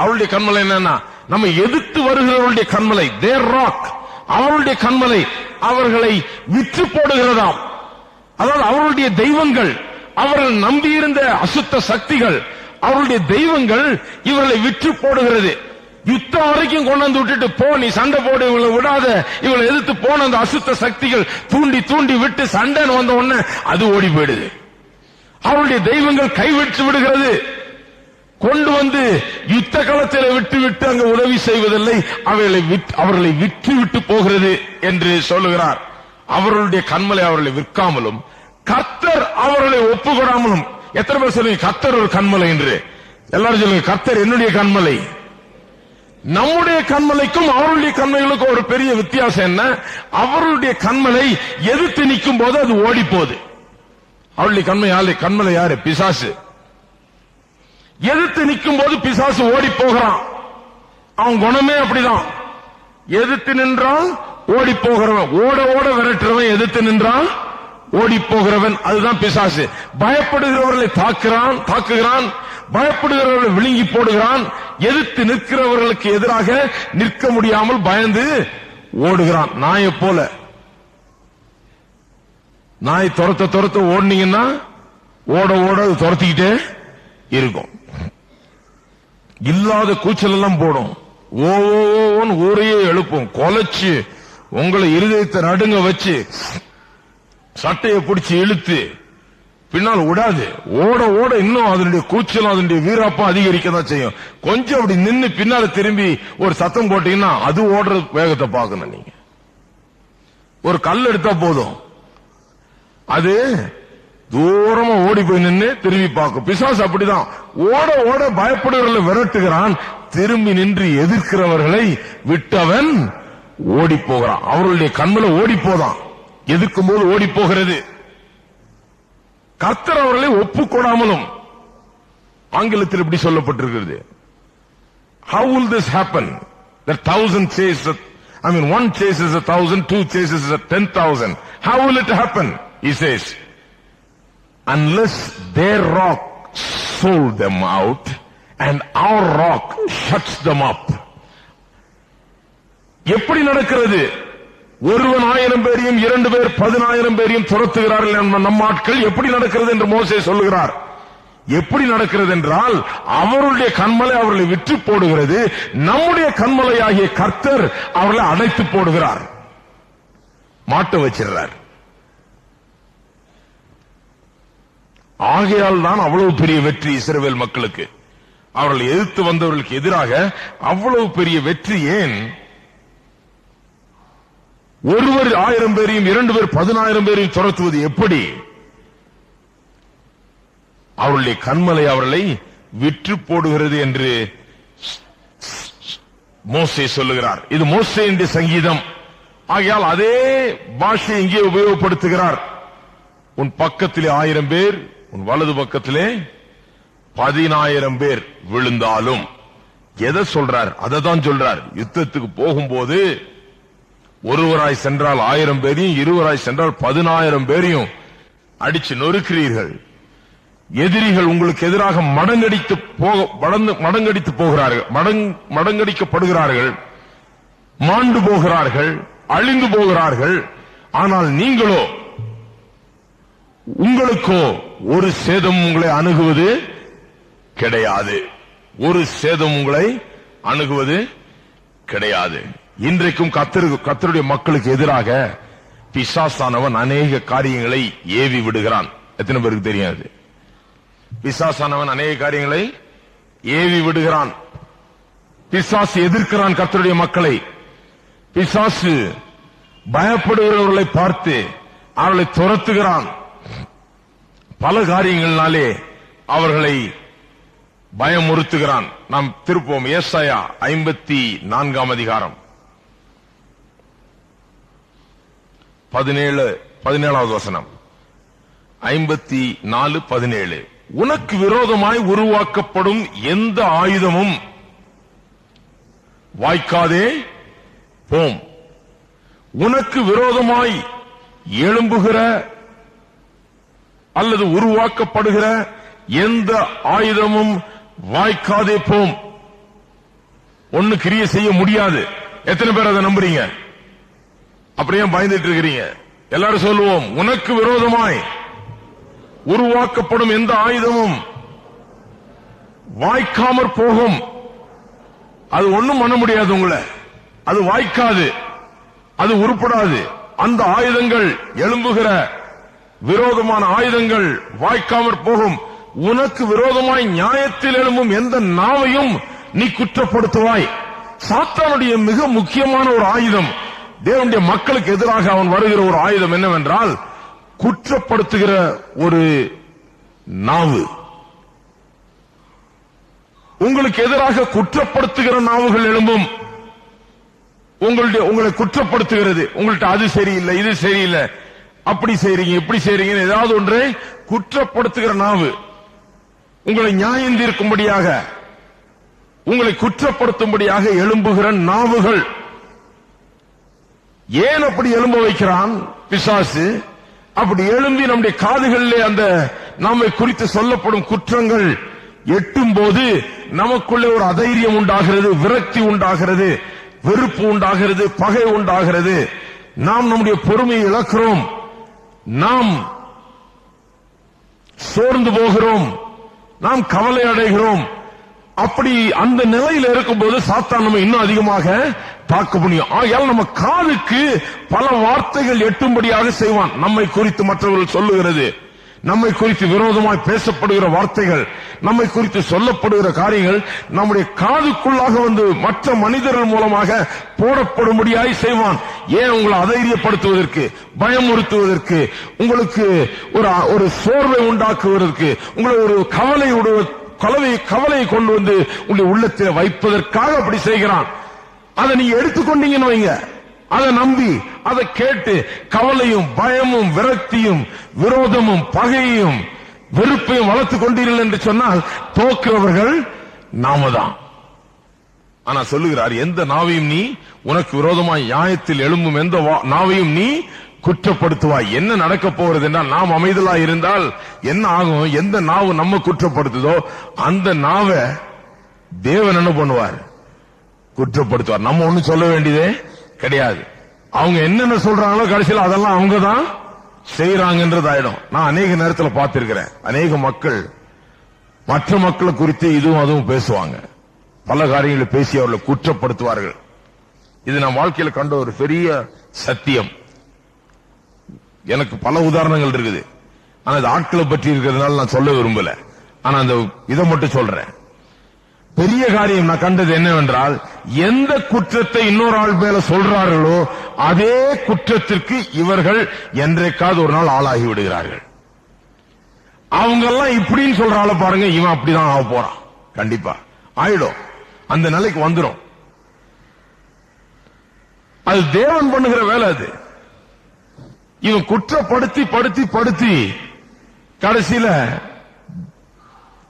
அவருடைய கண்மலை என்னன்னா நம்ம எதிர்த்து வருகிறவர்களுடைய கண்மலை, தேர் ராக், அவருடைய கண்மலை அவர்களை விற்று போடுகிறதாம். அதாவது அவருடைய தெய்வங்கள், அவர்கள் நம்பியிருந்த அசுத்த சக்திகள், அவருடைய தெய்வங்கள் இவர்களை விற்று போடுகிறது. யுத்தம் வரைக்கும் கொண்டு வந்து விட்டுட்டு போ, நீ சண்டை போடு, இவங்களை விடாத, இவங்களை எதிர்த்து போன அந்த அசுத்த சக்திகள் தூண்டி தூண்டி விட்டு சண்டைன்னு வந்த உடனே அது ஓடி போயிடுது. அவருடைய தெய்வங்கள் கைவிட்டு விடுகிறது. கொண்டு வந்து யுத்த களத்தில் விட்டு விட்டு அங்கு உதவி செய்வதில்லை, அவர்களை விற்று விட்டு போகிறது என்று சொல்லுகிறார். அவர்களுடைய கண்மலை அவர்களை விற்காமலும் கர்த்தர் அவர்களை ஒப்புக்கொடாமலும். எத்தனை பேர் சொல்லுங்க கர்த்தர் ஒரு கண்மலை என்று? எல்லாரும் சொல்லுங்க கர்த்தர் என்னுடைய கண்மலை. நம்முடைய கண்மலைக்கும் அவருடைய கண்மலைகளுக்கும் ஒரு பெரிய வித்தியாசம் என்ன? அவருடைய கண்மலை எதிர்த்து நிற்கும் போது அது ஓடி போகுது. அவருடைய கண்மலை யாரு? பிசாசு. எதிர்த்து நிற்கும் போது பிசாசு ஓடி போகிறான். அவன் குணமே அப்படிதான். எதிர்த்து நின்றால் ஓடி போகிறவன், ஓட ஓட விரட்டுறவன். எதிர்த்து நின்றால் ஓடி போகிறவன், அதுதான் பிசாசு. பயப்படுகிறவர்களை தாக்குகிறான், பயப்படுகிறவர்களை விழுங்கி போடுகிறான். எதிர்த்து நிற்கிறவர்களுக்கு எதிராக நிற்க முடியாமல் பயந்து ஓடுகிறான். நாயை போல. நாய் துரத்த ஓடுனீங்கன்னா ஓட ஓட அது துரத்திக்கிட்டே இருக்கும். இல்லாத கூச்சல் எல்லாம் போடும். ஓன்னு ஊரையே எழுப்பும். கொலைச்சு உங்களை இருதயத்தை நடுங்க வச்சு சட்டையை பிடிச்சு இழுத்து பின்னால் விடாது. ஓட ஓட இன்னும் அதனுடைய கூச்சலும் அதனுடைய வீராப்பம் அதிகரிக்க தான் செய்யும். கொஞ்சம் அப்படி நின்று பின்னால திரும்பி ஒரு சத்தம் போட்டீங்கன்னா அது ஓடுற வேகத்தை பார்க்கணும். நீங்க ஒரு கல் எடுத்தா போதும், அது தூரமா ஓடி போய் நின்று திரும்பி பார்க்கும். பிசாசு அப்படிதான். ஓட ஓட பயப்படுகிறவர்களை விரட்டுகிறான், திரும்பி நின்று எதிர்க்கிறவர்களை விட்டவன் ஓடி போகிறான். அவர்களுடைய கண்மலை ஓடி போதான், எதிர்க்கும் போது ஓடி போகிறது. கர்த்தர் அவர்களை ஒப்புக்கொடாமலும். ஆங்கிலத்தில் இப்படி சொல்லப்பட்டிருக்கிறது. How will this happen? That 1,000 chases, one chases 1,000, 2 chases 10,000. How will it happen? He says, unless their rock sold them out and our rock shuts them up. எப்படி நடக்கிறது? ஒருவன் 1000 பேரையும் 2 பேர் 10,000 பேரையும் துரத்துகிறார்கள். நம் ஆட்கள் எப்படி நடக்கிறது என்று மோசே சொல்லுகிறார். எப்படி நடக்கிறது என்றால் அவருடைய கண்மலை அவர்களை விற்று போடுகிறது. நம்முடைய கண்மலையாகிய கர்த்தர் அவர்களை அடைத்து போடுகிறார், மாட்ட வச்சிடுறார். ஆகையால் தான் அவ்வளவு பெரிய வெற்றி இஸ்ரவேல் மக்களுக்கு. அவர்கள் எதிர்த்து வந்தவர்களுக்கு எதிராக அவ்வளவு பெரிய வெற்றி. ஏன்? ஒருவர் 1000 பேரையும் 2 பேர் 10,000 பேரையும் துரத்துவது எப்படி? அவருடைய கண்மலை அவர்களை விற்று போடுகிறது என்று மோசே சொல்லுகிறார். இது மோசேயுடைய சங்கீதம். ஆகையால் அதே பாஷை இங்கே உபயோகப்படுத்துகிறார். உன் பக்கத்திலே 1000 பேர், உன் வலது பக்கத்திலே 10,000 பேர் விழுந்தாலும். எதை சொல்றார்? அதை தான் சொல்றார். யுத்தத்துக்கு போகும்போது ஒருவராய் சென்றால் 1000 பேரையும், இருவராய் சென்றால் 10,000 பேரையும் அடிச்சு நொறுக்கிறீர்கள். எதிரிகள் உங்களுக்கு எதிராக மடங்கடித்து போகிறார்கள், மடங்கடிக்கப்படுகிறார்கள், மாண்டு போகிறார்கள், அழிந்து போகிறார்கள். ஆனால் நீங்களோ, உங்களுக்கோ ஒரு சேதம் உங்களை அணுகுவது கிடையாது. ஒரு சேதம் உங்களை அணுகுவது கிடையாது. இன்றைக்கும் கர்த்தருடைய மக்களுக்கு எதிராக பிசாசானவன் அநேக காரியங்களை ஏவி விடுகிறான். எத்தனை பேருக்கு தெரியாது? பிசாசானவன் அநேக காரியங்களை ஏவி விடுகிறான். பிசாசு எதிர்க்கிறான் கர்த்தருடைய மக்களை. பிசாசு பயப்படுகிறவர்களை பார்த்து அவர்களை துரத்துகிறான். பல காரியங்களினாலே அவர்களை பயமுறுத்துகிறான். நாம் திருப்போம் ஏசாயா 54 அதிகாரம் 17வது வசனம். 54:17. உனக்கு விரோதமாய் உருவாக்கப்படும் எந்த ஆயுதமும் வாய்க்காதே போம். உனக்கு விரோதமாய் எழும்புகிற அல்லது உருவாக்கப்படுகிற எந்த ஆயுதமும் வாய்க்காதே போம். ஒண்ணு கிரியை செய்ய முடியாது. எத்தனை பேர் அதை நம்புறீங்க? அப்படியே பயந்துட்டு இருக்கிறீங்க? எல்லாரும் சொல்லுவோம், உனக்கு விரோதமாய் உருவாக்கப்படும் எந்த ஆயுதமும் வாய்க்காமற் போகும். அது ஒண்ணும் பண்ண முடியாது உங்களை. அது வாய்க்காது, அது உருப்படாது. அந்த ஆயுதங்கள், எழும்புகிற விரோதமான ஆயுதங்கள் வாய்க்காமற் போகும். உனக்கு விரோதமாய் நியாயத்தில் எழும்பும் எந்த நாவையும் நீ குற்றப்படுத்துவாய். சாத்தானுடைய மிக முக்கியமான ஒரு ஆயுதம், தேவனுடைய மக்களுக்கு எதிராக அவன் வருகிற ஒரு ஆயுதம் என்னவென்றால் குற்றப்படுத்துகிற ஒரு நாவு. உங்களுக்கு எதிராக குற்றப்படுத்துகிற நாவுகள் எழும்பும். உங்களை குற்றப்படுத்துகிறது. உங்கள்ட்ட அது சரியில்லை, இது சரியில்லை, அப்படி செய்றீங்க, இப்படி செய்றீங்க, ஏதாவது ஒன்றை குற்றப்படுத்துகிற நாவு. உங்களை நியாயம் தீர்க்கும்படியாக, உங்களை குற்றப்படுத்தும்படியாக எழும்புகிற நாவுகள். ஏன் அப்படி எழும்ப வைக்கிறான் பிசாசு? அப்படி எழும்பி நம்முடைய காதுகளிலே அந்த நம்மை குறித்து சொல்லப்படும் குற்றங்கள் எட்டும் போது நமக்குள்ளே ஒரு அதைரியம் உண்டாகிறது, விரக்தி உண்டாகிறது, வெறுப்பு உண்டாகிறது, பகை உண்டாகிறது. நாம் நம்முடைய பொறுமையை இழக்கிறோம், நாம் சோர்ந்து போகிறோம், நாம் கவலை அடைகிறோம். அப்படி அந்த நிலையில் இருக்கும்போது சாத்தான் நம்ம இன்னும் அதிகமாக தாக்க முடியும். ஆகையால் நம்ம காதுக்கு பல வார்த்தைகள் எட்டும்படியாக செய்வான். நம்மை குறித்து மற்றவர்கள் சொல்லுகிறது, நம்மை குறித்து விரோதமாய் பேசப்படுகிற வார்த்தைகள், நம்மை குறித்து சொல்லப்படுகிற காரியங்கள் நம்முடைய காதுக்குள்ளாக வந்து மற்ற மனிதர்கள் மூலமாக போடப்படும்படியாய் செய்வான். ஏன்? உங்களை அதைரியப்படுத்துவதற்கு, பயமுறுத்துவதற்கு, உங்களுக்கு ஒரு சோர்வை உண்டாக்குவதற்கு, உங்களை ஒரு கவலையை கொண்டு வந்து உங்களுடைய உள்ளத்தில் வைப்பதற்காக அப்படி செய்கிறான். அதை நீங்க எடுத்துக்கொண்டீங்கன்னு வைங்க, அதை நம்பி அதை கேட்டு கவலையும் பயமும் விரக்தியும் விரோதமும் பகையும் வெறுப்பையும் வளர்த்துக் கொண்டீர்கள் என்று சொன்னால் தோக்கிறவர்கள் நாம தான். ஆனா சொல்லுகிறார், எந்த நாவையும் நீ உனக்கு விரோதமாய் நியாயத்தில் எழும்பும் எந்த நாவையும் நீ குற்றப்படுத்துவாய். என்ன நடக்க போகிறது என்றால், நாம் அமைதலா இருந்தால் என்ன ஆகும்? எந்த நாவு நம்ம குற்றப்படுத்துதோ அந்த நாவை தேவன் என்ன பண்ணுவார்? குற்றப்படுத்துவார். நம்ம ஒண்ணு சொல்ல வேண்டியதே கிடையாது. அவங்க என்னென்ன சொல்றாங்களோ கடைசியில் அதெல்லாம் அவங்க தான் செய்யறாங்கன்றது ஆயிடும். நான் அநேக நேரத்தில் பார்த்திருக்கிறேன், அநேக மக்கள் மற்ற மக்களை குறித்து இதுவும் அதுவும் பேசுவாங்க, பல காரியங்களை பேசி அவர்களை குற்றப்படுத்துவார்கள். இது நான் வாழ்க்கையில் கண்ட ஒரு பெரிய சத்தியம். எனக்கு பல உதாரணங்கள் இருக்குது, ஆனா அது ஆட்களை பற்றி இருக்கிறதுனால நான் சொல்ல விரும்பல. ஆனா அந்த இதை மட்டும் சொல்றேன். பெரிய காரியம் நான் கண்டது என்னவென்றால், எந்த குற்றத்தை இன்னொரு ஆள் மேல சொல்றார்களோ அதே குற்றத்திற்கு இவர்கள் என்றைக்காவது ஒரு நாள் ஆளாகி விடுகிறார்கள். அவங்க எல்லாம் இப்படின்னு சொல்றால பாருங்க, இவன் அப்படிதான் ஆக போறான், கண்டிப்பா ஆயிடும், அந்த நிலைக்கு வந்துடும். அது தேவன் பண்ணுகிற வேலை. அது இவன் குற்றப்படுத்தி படுத்தி படுத்தி கடைசியில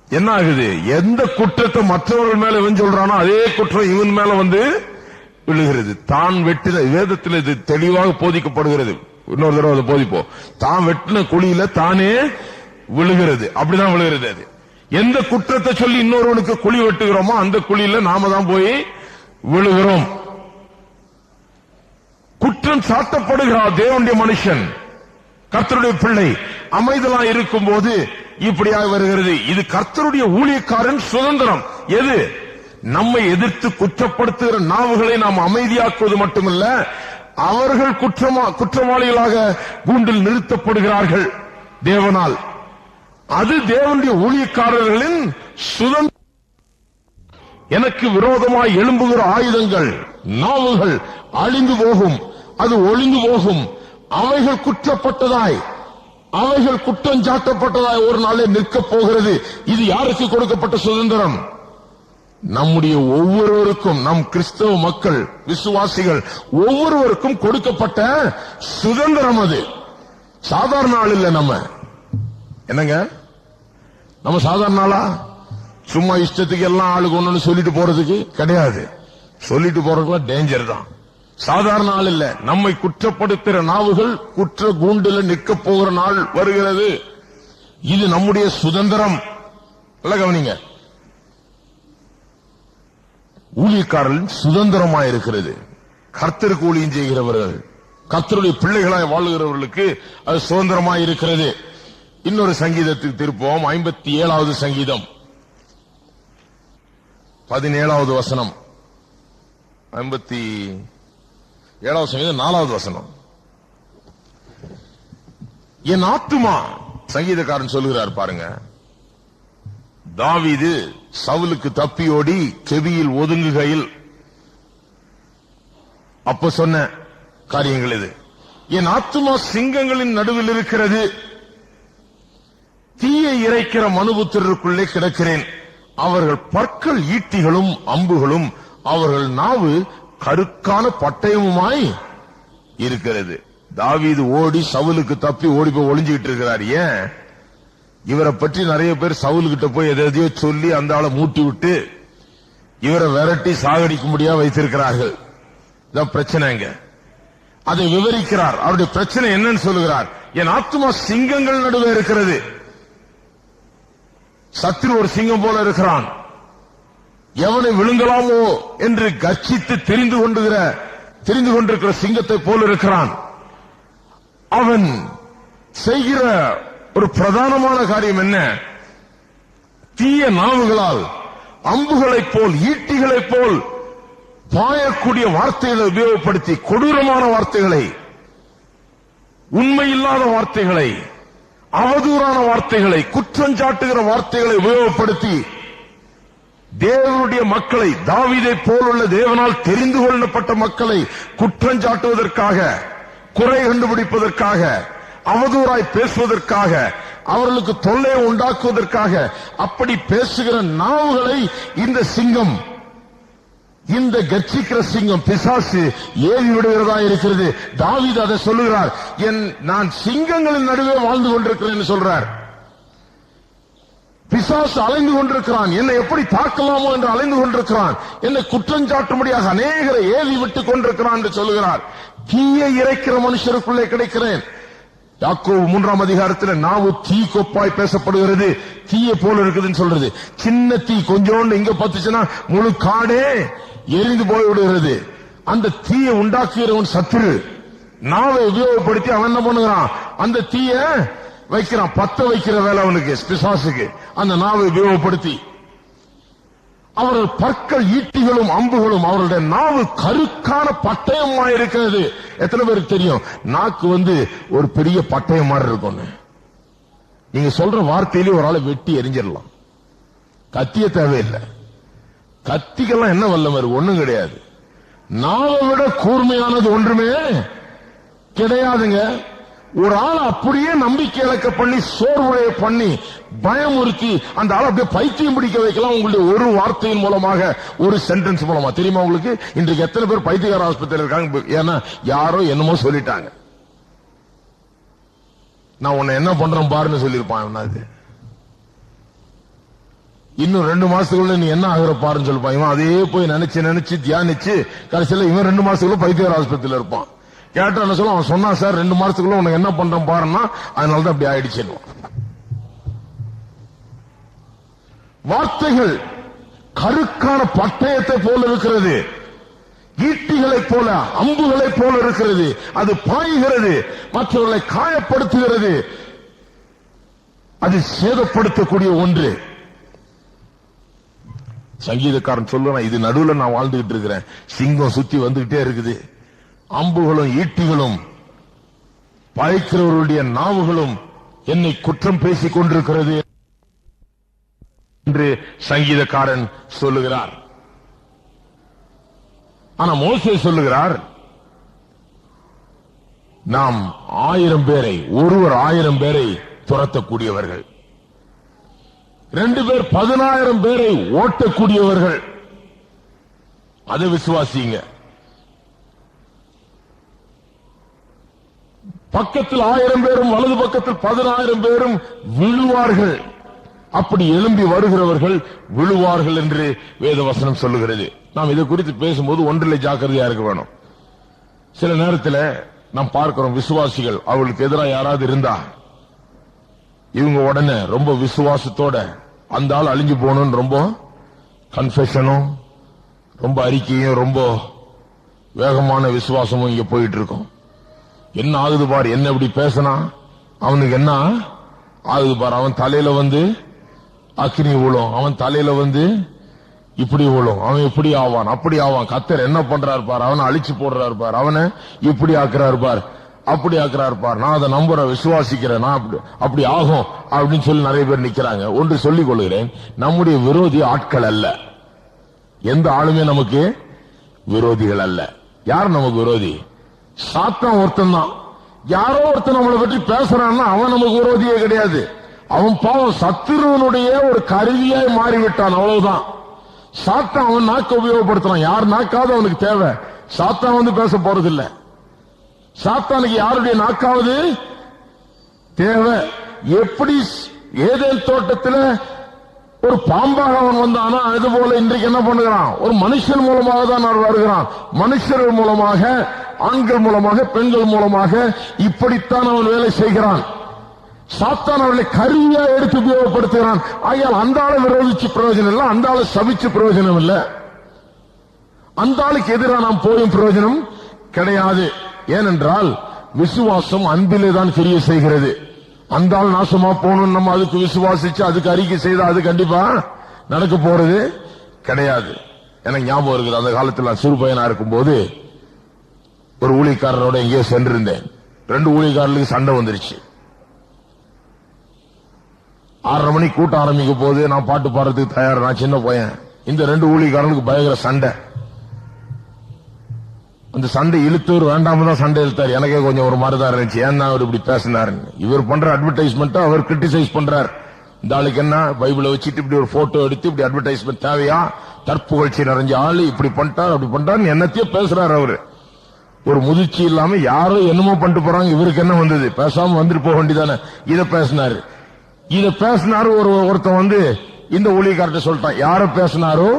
என்ன ஆகுது? எந்த குற்றத்தை மற்றவர்கள் மேல இவன் சொல்றானோ அதே குற்றம் இவன் மேல வந்து விழுகிறது. தான் வெட்டின, வேதத்தில் இது தெளிவாக போதிக்கப்படுகிறது, இன்னொரு தடவை அதை போதிப்போம். தான் வெட்டின குழியில தானே விழுகிறது, அப்படிதான் விழுகிறது. அது எந்த குற்றத்தை சொல்லி இன்னொருவனுக்கு குழி வெட்டுகிறோமோ அந்த குழியில நாம தான் போய் விழுகிறோம். குற்றம் சாட்டப்படுகிறார் தேவனுடைய மனுஷன், கர்த்தருடைய பிள்ளை அமைதலா இருக்கும் போது இப்படியாக வருகிறது. இது கர்த்தருடைய ஊழியக்காரன் சுதந்திரம். எது? நம்மை எதிர்த்து குற்றப்படுத்துகிற நாவுகளை நாம் அமைதியாக்குவது மட்டுமல்ல, அவர்கள் குற்றவாளிகளாக கூண்டில் நிறுத்தப்படுகிறார்கள் தேவனால். அது தேவனுடைய ஊழியக்காரர்களின் சுதந்திரம். எனக்கு விரோதமாய் எழும்புகிற ஆயுதங்கள், நாவுகள் அழிந்து போகும், அது ஒளிந்து போகும். அவைகள் குற்றப்பட்டதாய், அவைகள் குற்றம் சாட்டப்பட்டதாய் ஒரு நாளே நிற்கப் போகிறது. இது யாருக்கு கொடுக்கப்பட்ட சுதந்திரம்? நம்முடைய ஒவ்வொருவருக்கும், நம் கிறிஸ்தவ மக்கள், விசுவாசிகள் ஒவ்வொருவருக்கும் கொடுக்கப்பட்ட சுதந்திரம். அது சாதாரண ஆள் இல்ல. நம்ம என்னங்க, நம்ம சாதாரண ஆளா? சும்மா இஷ்டத்துக்கு எல்லாம் ஆளுக்கு ஒண்ணு சொல்லிட்டு போறதுக்கு கிடையாது. சொல்லிட்டு போறதுக்குலாம் டேஞ்சர் தான். சாதாரண ஆள் இல்ல. நம்மை குற்றப்படுத்துகிற நாவுகள் குற்ற கூண்டில் நிற்க போகிற நாள் வருகிறது. இது நம்முடைய சுதந்திரம். நல்ல கவனிங்க, ஊழியக்காரர்கள் சுதந்திரமாய் இருக்கிறது. கர்த்தருக்கு ஊழியம் செய்கிறவர்கள், கர்த்தருடைய பிள்ளைகளாய் வாழுகிறவர்களுக்கு அது சுதந்திரமாய் இருக்கிறது. இன்னொரு சங்கீதத்துக்கு திருப்போம். 57வது சங்கீதம் 17வது வசனம். 57வது சங்கீதம் 4வது வசனம். என் ஆத்துமா, சங்கீதக்காரன் சொல்லுகிறார் பாருங்க, தாவீது சவுலுக்கு தப்பியோடி கெபியில் ஒதுங்குகையில் அப்ப சொன்ன காரியங்கள் இது. என் ஆத்துமா சிங்கங்களின் நடுவில் இருக்கிறது. தீயை இறைக்கிற மனுபுத்திரருக்குள்ளே கிடக்கிறேன். அவர்கள் பற்கள் ஈட்டிகளும் அம்புகளும், அவர்கள் நாவு கருக்கான பட்டயமுமாய் இருக்கிறது. தாவீது ஓடி சவுலுக்கு தப்பி ஓடி போய் ஒளிஞ்சுக்கிட்டு இருக்கிறார். ஏன்? இவரை பற்றி நிறைய பேர் சவுலுக்கிட்ட போய் எதையோ சொல்லி அந்த ஆளை மூட்டி விட்டு இவரை விரட்டி சாகடிக்க முடியா வைத்திருக்கிறார்கள். இதான் பிரச்சனைங்க. அதை விவரிக்கிறார். அவருடைய பிரச்சனை என்னன்னு சொல்லுகிறார். என் ஆத்துமா சிங்கங்கள் நடுவே இருக்கிறது. சத்ரு ஒரு சிங்கம் போல இருக்கிறான். எவனை விழுங்கலாமோ என்று கர்ச்சித்து தெரிந்து கொண்டிருக்கிற சிங்கத்தை போல இருக்கிறான். அவன் செய்கிற ஒரு பிரதானமான காரியம் என்ன? தீய நாவுகளால் அம்புகளைப் போல் ஈட்டிகளைப் போல் பாயக்கூடிய வார்த்தைகளை உபயோகப்படுத்தி, கொடூரமான வார்த்தைகளை, உண்மையில்லாத வார்த்தைகளை, அவதூறான வார்த்தைகளை, குற்றஞ்சாட்டுகிற வார்த்தைகளை உபயோகப்படுத்தி தேவனுடைய மக்களை, தாவீதை போலுள்ள தேவனால் தெரிந்து கொள்ளப்பட்ட மக்களை குற்றஞ்சாட்டுவதற்காக, குறை கண்டுபிடிப்பதற்காக, அவதூறாய் பேசுவதற்காக, அவர்களுக்கு தொல்லை உண்டாக்குவதற்காக அப்படி பேசுகிற நாவுகளை இந்த சிங்கம், இந்த கர்ச்சிக்கிற சிங்கம் பிசாசு ஏவி விடுகிறதா இருக்கிறது. தாவீது அதை சொல்லுகிறார். நான் சிங்கங்களின் நடுவே வாழ்ந்து கொண்டிருக்கிறேன் சொல்றார். பிசாசு அலைந்து கொண்டிருக்கிறான். என்னை எப்படி தாக்கலாமோ என்று அலைந்து கொண்டிருக்கிறான். என்னை குற்றஞ்சாட்டும்படியாக அநேகரை ஏவி விட்டுக் கொண்டிருக்கிறான் என்று சொல்லுகிறார். தீயை இறைக்கிற மனுஷருக்குள்ளே கிடைக்கிறேன். யாக்கோபு 3ஆம் அதிகாரத்தில் நாவு தீ கொப்பாய் பேசப்படுகிறது. தீயை போல இருக்குதுன்னு சொல்றது. சின்ன தீ கொஞ்சோண்டு இங்க பத்துச்சுன்னா முழு காடே எரிந்து போய்விடுகிறது. அந்த தீயை உண்டாக்குகிறவன் சத்துரு. நாவை உபயோகப்படுத்தி அவன் என்ன பண்ணுகிறான்? அந்த தீய வைக்கிறான். பத்த வைக்கிற வேலை அவனுக்கு, பிசாசுக்கு. அந்த நாவை உபயோகப்படுத்தி அவர்கள் பற்கள் ஈட்டிகளும் அம்புகளும், அவருடைய நாவு கருக்கான பட்டயமா இருக்கிறது. எத்தனை பேருக்கு தெரியும் நாக்கு ஒரு பெரிய பட்டயம் மாதிரி இருக்கும்? நீங்க சொல்ற வார்த்தையிலே ஒரு ஆளை வெட்டி எரிஞ்சிடலாம். கத்திய தேவையில்லை. கத்திக்கெல்லாம் என்ன வல்லமை? ஒண்ணும் கிடையாது. நாவை விட கூர்மையானது ஒன்றுமே கிடையாதுங்க. ஒரு ஆள் அப்படியே நம்பிக்கை இழக்க பண்ணி, சோர்வுடைய பண்ணி, பயமுறுத்தி அந்த ஆள் அப்படியே பைத்தியம் பிடிக்க வைக்கலாம் உங்களுடைய ஒரு வார்த்தையின் மூலமாக, ஒரு சென்டென்ஸ் மூலமா. தெரியுமா உங்களுக்கு இன்றைக்கு எத்தனை பேர் பைத்தியக்கார ஆஸ்பத்திரியில் இருக்காங்க? ஏன்னா யாரோ என்னமோ சொல்லிட்டாங்க. நான் உன்னை என்ன பண்றேன் பாருன்னு சொல்லியிருப்பான். இன்னும் 2 மாசத்துக்குள்ள நீ என்ன ஆகிற பாருன்னு சொல்லிப்பான். இவன் அதே போய் நினைச்சு தியானிச்சு கடைசியில் இவன் 2 மாசத்துக்குள்ள பைத்தியக்கார ஆஸ்பத்திரியில் இருப்பான். கேட்டா என்ன சொல்ல? அவன் சொன்னா, சார் 2 மாசத்துக்குள்ள உனக்கு என்ன பண்றேன் பாருன்னா, அதனாலதான் அப்படி ஆயிடுச்சு. வார்த்தைகள் கருக்கான பட்டயத்தை போல இருக்கிறது. ஈட்டிகளைப் போல, அம்புகளைப் போல இருக்கிறது. அது பாய்கிறது, மற்றவர்களை காயப்படுத்துகிறது, அது சேதப்படுத்தக்கூடிய ஒன்று. சங்கீதக்காரன் சொல்லுவான், இது நடுவில் நான் வாழ்ந்துகிட்டு இருக்கிறேன். சிங்கம் சுத்தி வந்துகிட்டே இருக்குது. அம்புகளும் ஈட்டிகளும் பாய்க்கிறவருடைய நாவுகளும் என்னை குற்றம் பேசிக் கொண்டிருக்கிறது என்று சங்கீதக்காரன் சொல்லுகிறார். ஆனா மோசே சொல்லுகிறார், நாம் 1000 பேரை, ஒருவர் 1000 பேரை துரத்தக்கூடியவர்கள், 2 பேர் 10,000 பேரை ஓட்டக்கூடியவர்கள். அதை விசுவாசிங்க. பக்கத்தில் 1000 பேரும் வலது பக்கத்தில் 10,000 பேரும் விழுவார்கள். அப்படி எழும்பி வருகிறவர்கள் விழுவார்கள் என்று வேதவசனம் சொல்லுகிறது. நாம் இதை குறித்து பேசும்போது ஒன்றிலே ஜாக்கிரதையா இருக்க வேணும். சில நேரத்தில் நாம் பார்க்கிறோம், விசுவாசிகள் அவர்களுக்கு எதிராக யாராவது இருந்தா இவங்க உடனே ரொம்ப விசுவாசத்தோட அந்த ஆள் அழிஞ்சு போகணும்னு ரொம்ப கன்ஃபெஷனும், ரொம்ப அறிக்கையும், ரொம்ப வேகமான விசுவாசமும் இங்க போயிட்டு இருக்கும். என்ன ஆகுது பார், என்ன இப்படி பேசினா அவனுக்கு என்ன ஆகுது பார், அவன் தலையில அக்னி விழும், அவன் தலையில இப்படி விழும், அவன் இப்படி ஆவான், அப்படி ஆவான், கத்தர் என்ன பண்றாரு பார், அவனை அழிச்சு போடுறாரு பார், அவனை இப்படி ஆக்குறாரு பார், அப்படி ஆக்குறாரு பார், நான் அதை நம்புற விசுவாசிக்கிறேன், நான் அப்படி ஆகும் அப்படின்னு சொல்லி நிறைய பேர் நிக்கிறாங்க. ஒன்று சொல்லிக் கொள்கிறேன், நம்முடைய விரோதி ஆட்கள் அல்ல. எந்த ஆளுமே நமக்கு விரோதிகள் அல்ல. யார் நமக்கு விரோதி? சாத்தான் ஒருத்தன் தான். யாரோ ஒருத்தர் நம்மளை பற்றி பேசுறான்னா அவன் நமக்கு விரோதியே கிடையாது. அவன் பாவம் சத்துருவனுடைய ஒரு கருவியாய் மாறிவிட்டான், அவ்வளவுதான். சாத்தான் அவன் நாக்க உபயோகப்படுத்துறான். யார் நாக்காவது அவனுக்கு தேவை. சாத்தான் வந்து பேச போறதில்லை. சாத்தானுக்கு யாருடைய நாக்காவது தேவை. எப்படி ஏதேன் தோட்டத்தில் ஒரு பாம்பாக அவன் வந்தானா, அது போல இன்றைக்கு என்ன பண்ணுகிறான்? ஒரு மனுஷன் மூலமாக தான் அவர் வருகிறான். மனுஷர்கள் மூலமாக, ஆண்கள் மூலமாக, பெண்கள் மூலமாக இப்படித்தான் அவன் வேலை செய்கிறான். சாத்தான் அவர்களை கருவியா எடுத்து உபயோகப்படுத்துகிறான். ஆகையால் அந்த ஆளை விரோதிச்சு பிரயோஜனம் இல்லை, அந்த ஆளை சபிச்சு பிரயோஜனம் இல்லை, அந்த ஆளுக்கு எதிராக நாம் போயும் பிரயோஜனம் கிடையாது. ஏனென்றால் விசுவாசம் அன்பிலே தான் கிரியை செய்கிறது. அந்த ஆள் நாசமா போகணும் நம்ம அதுக்கு விசுவாசிச்சு அதுக்கு அறிக்கை செய்தா அது கண்டிப்பா நடக்க போறது கிடையாது. எனக்கு ஞாபகம் இருக்குது, அந்த காலத்தில் நான் சிறு பையனா இருக்கும் போது ஒரு ஊழியக்காரனோட எங்கேயோ சென்றிருந்தேன். 2 ஊழியக்காரர்களுக்கு சண்டை வந்துருச்சு. 6:30 மணிக்கு கூட்டம் ஆரம்பிக்க போது நான் பாட்டு பாடுறதுக்கு தயார். நான் சின்ன பையன். இந்த 2 ஊழியக்காரனுக்கு பயங்கர சண்டை. அந்த சண்டை இழுத்தவர் வேண்டாம தான் சண்டை இழுத்தார். எனக்கே கொஞ்சம் ஒரு மாதிரி தான் இருந்துச்சு. ஏன்னா அவர் இப்படி பேசினாரு. இவர் பண்ற அட்வர்டைஸ்மெண்ட் அவர் கிரிட்டிசைஸ் பண்றார். இந்த ஆளுக்கு என்ன பைபிளை வச்சுட்டு இப்படி ஒரு போட்டோ எடுத்து இப்படி அட்வர்டைஸ்மெண்ட் தேவையா? தற்புகழ்ச்சி நிறைஞ்ச ஆளு இப்படி பண்ணிட்டார் அப்படி பண்ணிட்டார் என்னத்தையும் பேசுறாரு அவரு. ஒரு முதிர்ச்சி இல்லாம யாரோ என்னமோ பண்ணிட்டு போறாங்க. இவருக்கு என்ன வந்தது? பேசாம வந்துட்டு போக வேண்டியதானே. இதை பேசினாரு. ஒருத்தன் வந்து இந்த ஊழியக்கார்ட்ட சொல்லிட்டான். யார பேசினாரோ